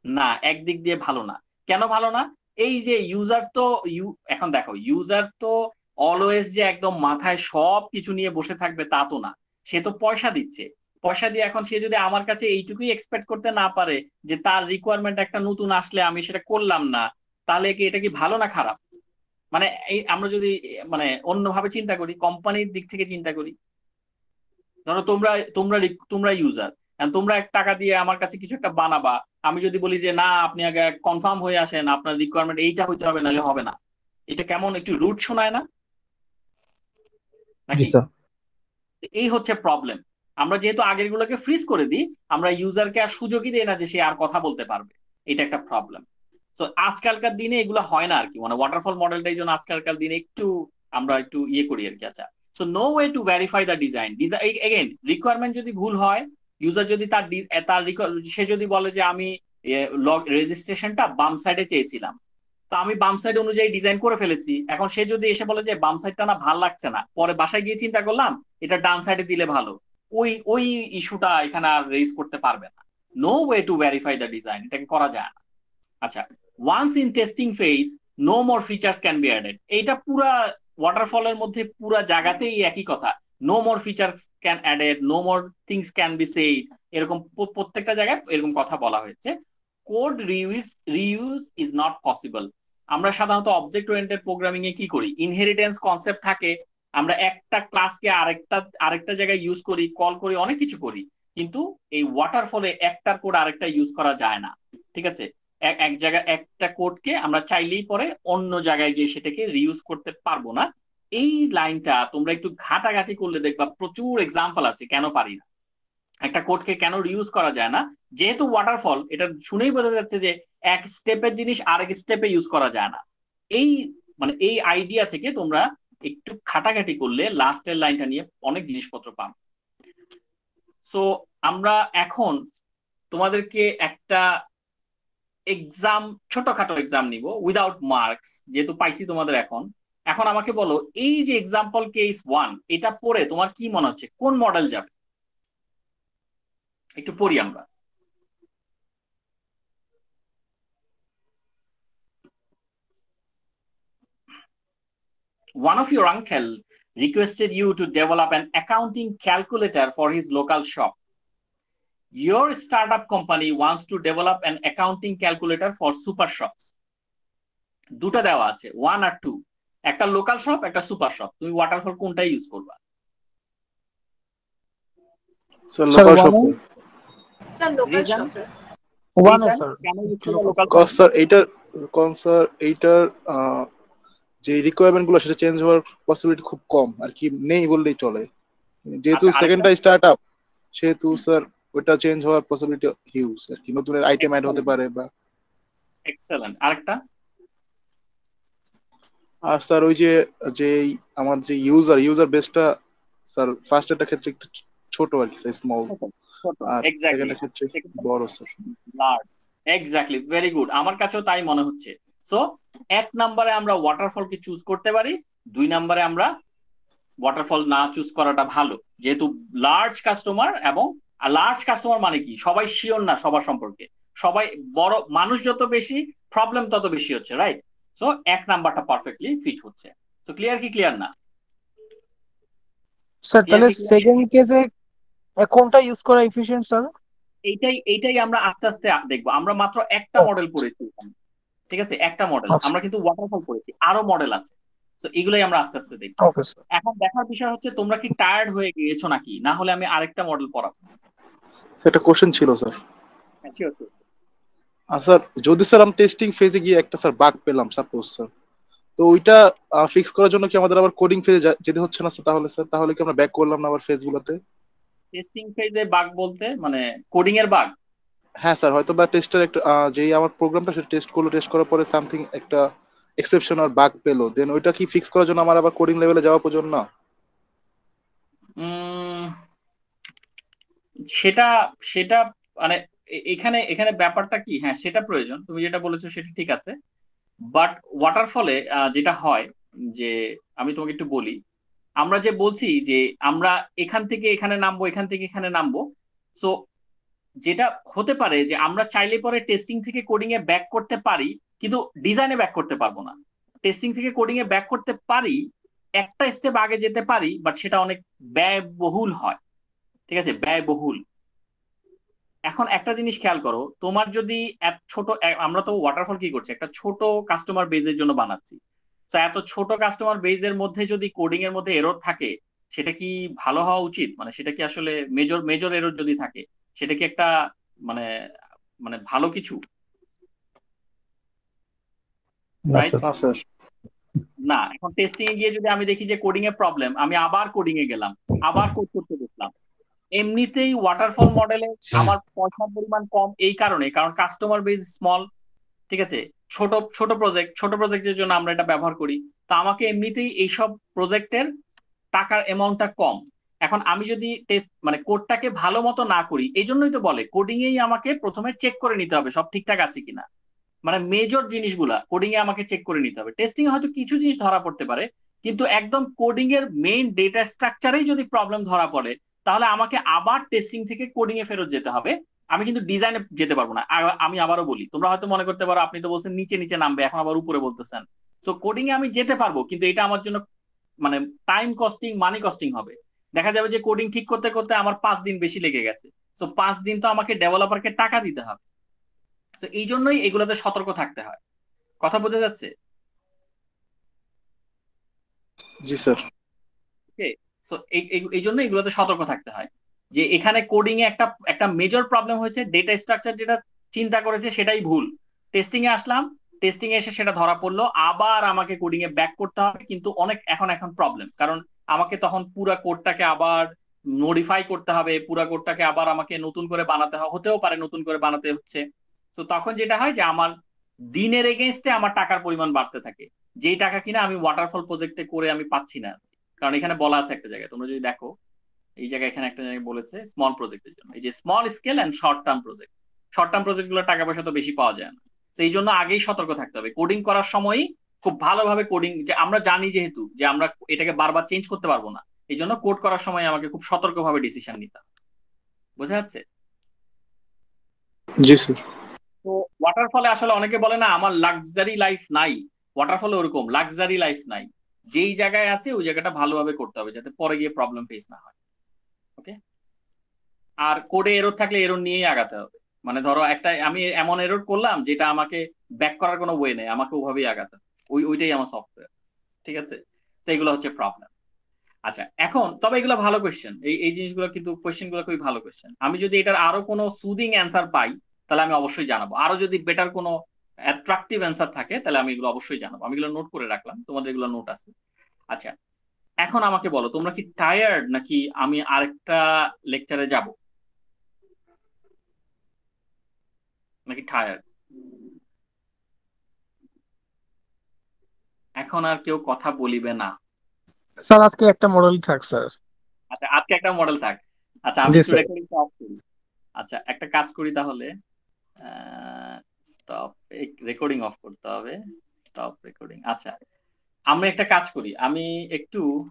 না, একদিক দিয়ে ভালো না। কেন ভালো না? এই যে ইউজার তো এখন দেখো, ইউজার তো অলওয়েজ যে একদম মাথায় সব কিছু নিয়ে বসে থাকবে তা তো না। সে তো পয়সা দিচ্ছে, পয়সা দিয়ে এখন সে যদি আমার কাছে এইটুকুই এক্সপেক্ট করতে না পারে যে তার রিকোয়ারমেন্ট একটা নতুন আসলে আমি সেটা করলাম না, তাহলে কি এটা কি ভালো না খারাপ? মানে এই আমরা যদি মানে অন্যভাবে চিন্তা করি, কোম্পানির দিক থেকে চিন্তা করি, ধরো তোমরা তোমরা তোমরা ইউজার, তোমরা এক টাকা দিয়ে আমার কাছে কিছু একটা বানাবা, আমি যদি বলি যে না আপনি আগে কনফার্ম হয়ে আসেন, আপনার রিকোয়ারমেন্ট এইটা হইতে হবে নাহলে হবে না, এটা কেমন একটু রুট শোনায় না জি নাকি? স্যার। এই হচ্ছে প্রবলেম। আমরা যেহেতু আগের গুলোকে ফ্রিজ করে দিই, আমরা ইউজারকে আর সুযোগই দেই না যে সে আর কথা বলতে পারবে। এটা একটা প্রবলেম। তো আজকালকার দিনে এগুলো হয় না আর কি, মানে ওয়াটারফল মডেলটা এই জন্য আজকালকার দিনে একটু আমরা একটু ইয়ে করি আর কি। আচ্ছা, so no way to verify the design. Again requirement যদি ভুল হয়, ইউজার যদি সে যদি বলে যে আমি রেজিস্ট্রেশনটা বাম সাইডে চেয়েছিলাম, তো আমি বাম সাইড অনুযায়ী ডিজাইন করে ফেলেছি, এখন সে যদি এসে বলে যে বাম সাইডটা না ভাল লাগছে না, পরে বাসায় গিয়ে চিন্তা করলাম এটা ডান সাইডে দিলে ভালো, ওই ওই ইস্যুটা এখানে আর রেজ করতে পারবে না। No way to verify the design, এটাকে করা যায় না। আচ্ছা, once in testing phase no more features can be added. এইটা পুরা ওয়াটারফলের মধ্যে পুরা জায়গাতেই একই কথা, no more features can added, no more things can be said, এরকম প্রত্যেকটা জায়গায় এরকম কথা বলা হয়েছে। Code reuse is not possible. আমরা সাধারণত অবজেক্ট ওরিয়েন্টেড প্রোগ্রামিং এ কি করি, ইনহেরিটেন্স কনসেপ্ট থাকে, আমরা একটা ক্লাসকে আরেকটা জায়গায় ইউজ করি, কল করি, অনেক কিছু করি, কিন্তু এই ওয়াটারফলে একটার কোড আরেকটা ইউজ করা যায় না। ঠিক আছে, এক জায়গায় একটা কোডকে আমরা চাইলেই পরে অন্য জায়গায় গিয়ে সেটাকে রিইউজ করতে পারবো না। এই লাইনটা তোমরা একটু ঘাটাঘাটি করলে দেখবা প্রচুর এক্সাম্পল আছে কেন পারি না, একটা কোডকে কেন রিউজ করা যায় না। যেহেতু ওয়াটারফল, এটা শুনেই বোঝা যাচ্ছে যে এক স্টেপের জিনিস আরেক স্টেপে ইউজ করা যায় না। এই মানে এই আইডিয়া থেকে তোমরা একটু খাটাখাটি করলে লাস্টের লাইনটা নিয়ে অনেক জিনিসপত্র পাবে। সো আমরা এখন তোমাদেরকে একটা এক্সাম, ছোটখাটো এক্সাম নিব উইদাউট মার্কস, যেহেতু পাইছি তোমাদের। এখন এখন আমাকে বলো, এই যে এক্সাম্পল কেস 1 এটা পড়ে তোমার কি মনে হচ্ছে কোন মডেল যাবে? একটু পড়ি আমরা। One of your uncle requested you to develop an accounting calculator for his local shop. Your startup company wants to develop an accounting calculator for super shops. দুটো দেওয়া আছে, 1 আর 2, একটা লোকাল শপ একটা সুপার শপ, তুমি waterfall কোনটা use করবা? Sir local shop. Sir local Reason? শপে। One Reason? Sir. কেন ইউজ করবা লোকাল শপ? কজ স্যার এইটার যে রিকোয়ারমেন্ট গুলো সেটা চেঞ্জ হওয়ার পসিবিলিটি খুব কম আর কি, নেই বললেই চলে। যেহেতু আচ্ছা, সেকেন্ডটা স্টার্টআপ, সেহেতু স্যার ওটা চেঞ্জ হওয়ার পসিবিলিটি হিউজ আর কি, নতুন আইটেম অ্যাড হতে পারে বা। এক্সেলেন্ট। আরেকটা? আর স্যার ওই যে যে আমার যে ইউজার বেসটা স্যার ফার্স্ট এর ক্ষেত্রে একটু ছোট আর কি, স্মল, ছোট, আর সেকেন্ড এক্স্যাক্টলি। এর ক্ষেত্রে বড় sir. Large, exactly, very good, আমার কাছেও তাই মনে হচ্ছে। সো 1 নম্বরে আমরা ওয়াটারফলকে চুজ করতে পারি, 2 নম্বরে আমরা ওয়াটারফল না চুজ করাটা ভালো, যেহেতু লার্জ কাস্টমার। এবং লার্জ কাস্টমার মানে কি, সবাই শিওর না সবার সম্পর্কে, সবাই বড় মানুষ যত বেশি প্রবলেম তত বেশি হচ্ছে, রাইট? সো 1 নাম্বারটা পারফেক্টলি ফিট হচ্ছে। তো ক্লিয়ার কি ক্লিয়ার না? স্যার ক্লিয়ার তাহলে কি ক্লিয়ার? সেকেন্ড কেসে কোনটা ইউজ করা এফিশিয়েন্ট স্যার? এইটাই আমরা আস্তে আস্তে দেখবো। আমরা মাত্র একটা মডেল পড়েছি এখানে, ঠিক আছে? একটা মডেল, আচ্ছা, আমরা কিন্তু ওয়াটারফল পড়েছি, আরো মডেল আছে। তো এগুলোই আমরা আস্তে আস্তে দেখবো। Okay sir. এখন দেখার বিষয় হচ্ছে তোমরা কি টায়ার্ড হয়ে গিয়েছো নাকি, না হলে আমি আরেকটা মডেল পড়াবো। একটা কোশ্চেন ছিল স্যার। হ্যাঁ, sure, sure. স্যার যদি স্যার আমি টেস্টিং ফেজে গিয়ে একটা স্যার বাগ পেলাম সাপোজ স্যার, তো ওইটা ফিক্স করার জন্য কি আমাদের আবার কোডিং ফেজে যেতে হচ্ছে না স্যার? তাহলে স্যার তাহলে কি আমরা ব্যাক করলাম না আবার ফেজগুলোতে? টেস্টিং ফেজে বাগ বলতে মানে কোডিং এর বাগ? হ্যাঁ স্যার, হয়তো বা টেস্টের একটা যেই আমার প্রোগ্রামটা সেটা টেস্ট করলো, টেস্ট করার পরে সামথিং একটা এক্সেপশন আর বাগ পেলো, দেন ওইটা কি ফিক্স করার জন্য আমার আবার কোডিং লেভেলে যাওয়া প্রয়োজন না? সেটা সেটা মানে এখানে এখানে ব্যাপারটা কি, হ্যাঁ সেটা প্রয়োজন, তুমি যেটা বলেছো সেটা ঠিক আছে। বাট ওয়াটারফলে যেটা হয় যে, আমি তোমাকে একটু বলি, আমরা যে বলছি যে আমরা এখান থেকে এখানে নামবো, এখান থেকে এখানে নামবো। সো যেটা হতে পারে যে আমরা চাইলে পরে টেস্টিং থেকে কোডিং এ ব্যাক করতে পারি, কিন্তু ডিজাইনে ব্যাক করতে পারবো না। টেস্টিং থেকে কোডিং এ ব্যাক করতে পারি, একটা স্টেপ আগে যেতে পারি, বাট সেটা অনেক ব্যয়বহুল হয়, ঠিক আছে? ব্যয়বহুল। এখন একটা জিনিস খেয়াল করো, তোমার যদি আমরা তো ওয়াটারফল কি করছি, একটা ছোট কাস্টমার বেজের জন্য বানাচ্ছি। তো এত ছোট কাস্টমার বেজের মধ্যে যদি কোডিং এর মধ্যে এরর থাকে, সেটা কি ভালো হওয়া উচিত? মানে সেটা কি আসলে মেজর মেজর এরর যদি থাকে, সেটা কি একটা মানে মানে ভালো কিছু, না রাইট? স্যার। না স্যার। না। এখন টেস্টিং এ গিয়ে যদি আমি দেখি যে কোডিং এ প্রবলেম, আমি আবার কোডিং এ গেলাম, আবার কোড করতে বসলাম। এমনিতেই ওয়াটারফল মডেলে আমার পয়সার পরিমাণ কম এই কারণে, কারণ কাস্টমার বেস স্মল, ঠিক আছে? ছোট ছোট প্রজেক্টের জন্য আমরা এটা ব্যবহার করি। তো আমাকে এমনিতেই এইসব প্রজেক্টের টাকার অ্যামাউন্টটা কম। এখন আমি যদি টেস্ট মানে কোডটাকে ভালো মতো না করি, এই জন্যই তো বলে কোডিং এই আমাকে প্রথমে চেক করে নিতে হবে সব ঠিকঠাক আছে কিনা। মানে মেজর জিনিসগুলা কোডিং এ আমাকে চেক করে নিতে হবে। টেস্টিং এ হয়তো কিছু জিনিস ধরা পড়তে পারে, কিন্তু একদম কোডিং এর মেইন ডেটা স্ট্রাকচারেই যদি প্রবলেম ধরা পড়ে, তাহলে আমাকে আবার টেস্টিং থেকে কোডিং এ ফেরত যেতে হবে। আমি কিন্তু ডিজাইনে যেতে পারবো না। আমি আবারও বলি, তোমরা হয়তো মনে করতে পারো আপনি তো বলছেন নিচে নিচে নামবে, এখন আবার উপরে বলতেছেন। তো কোডিং এ আমি যেতে পারবো, কিন্তু এটা আমার জন্য মানে টাইম কস্টিং, মানি কস্টিং হবে। দেখা যাবে যে কোডিং ঠিক করতে করতে আমার 5 দিন বেশি লেগে গেছে। তো 5 দিন তো আমাকে ডেভেলপারকে টাকা দিতে হবে। তো এই জন্যই এগুলোতে সতর্ক থাকতে হয়। কথা বোঝা যাচ্ছে? জি স্যার। ওকে। সো এই জন্য এগুলোতে সতর্ক থাকতে হয় যে এখানে কোডিং এ একটা একটা মেজর প্রবলেম হয়েছে, ডেটা স্ট্রাকচার যেটা চিন্তা করেছে সেটাই ভুল। টেস্টিং এ আসলাম, টেস্টিং এ এসে সেটা ধরা পড়লো, আবার আমাকে কোডিং এ ব্যাক করতে হবে, কিন্তু অনেক এখন প্রবলেম, কারণ আমাকে তখন পুরো কোডটাকে আবার মডিফাই করতে হবে, পুরো কোডটাকে আবার আমাকে নতুন করে বানাতে হতেও পারে, নতুন করে বানাতে হচ্ছে। তো তখন যেটা হয় যে আমার দিনের এগেনস্টে আমার টাকার পরিমাণ বাড়তে থাকে, যেই টাকা কিনা আমি ওয়াটারফল প্রজেক্টে করে আমি পাচ্ছি না। কারণ এখানে বলা আছে একটা জায়গায়, তোমরা যদি দেখো এই জায়গায়, এখানে একটা জায়গায় বলেছে স্মল প্রজেক্টের জন্য, এই যে small scale and short term project. Short term project গুলো টাকা পয়সা তো বেশি পাওয়া যায় না। তো এই জন্য আগেই সতর্ক থাকতে হবে, কোডিং করার সময়ই খুব ভালোভাবে কোডিং, যে আমরা জানি যেহেতু যে আমরা এটাকে বারবার চেঞ্জ করতে পারবো না, এই জন্য কোড করার সময় আমাকে খুব সতর্কভাবে ডিসিশন নিতে হবে। বোঝা যাচ্ছে? জি স্যার। তো ওয়াটারফলে আসলে অনেকে বলে না আমার লাক্সারি লাইফ নাই, ওয়াটারফলে ওরকম লাক্সারি লাইফ নাই। যেই জায়গায় আছে ওই জায়গাটা ভালোভাবে করতে হবে, যাতে পরে গিয়ে প্রবলেম ফেস না হয়। ওকে। আর কোডে এরর থাকলে এরর নিয়েই আগাতে হবে। মানে ধরো একটা আমি এমন এরর করলাম যেটা আমাকে ব্যাক করার কোনো ওয়ে নেই, আমাকে ওভাবেই আগাতে হবে, ওইটাই আমার সফটওয়্যার, ঠিক আছে? তো এগুলো হচ্ছে প্রবলেম। আচ্ছা, এখন তবে এগুলো ভালো কোয়েশ্চেন, এই জিনিসগুলো কিন্তু কোয়েশ্চেন গুলো খুবই ভালো কোয়েশ্চেন। আমি যদি এটার আরো কোনো সুদিং অ্যান্সার পাই, তাহলে আমি অবশ্যই জানাবো। আরো যদি বেটার কোনো অ্যাট্রাকটিভ অ্যান্সার থাকে, তাহলে আমি এগুলো অবশ্যই জানাবো। আমি এগুলো নোট করে রাখলাম, তোমাদের এগুলো নোট আছে। আচ্ছা, এখন আমাকে বলো তোমরা কি টায়ার্ড নাকি আমি আরেকটা লেকচারে যাব, নাকি টায়ার্ড? এখন আর কেউ কথা বলিবে না। স্যার আজকে একটা মডেল থাক স্যার। আচ্ছা, আজকে একটা মডেল থাক। আচ্ছা, আমি জি একটু স্যার। রেকর্ডিংটা অফ করি। আচ্ছা, একটা কাজ করি তাহলে, স্টপ, রেকর্ডিং অফ করতে হবে, স্টপ রেকর্ডিং। আচ্ছা, আমরা একটা কাজ করি, আমি একটু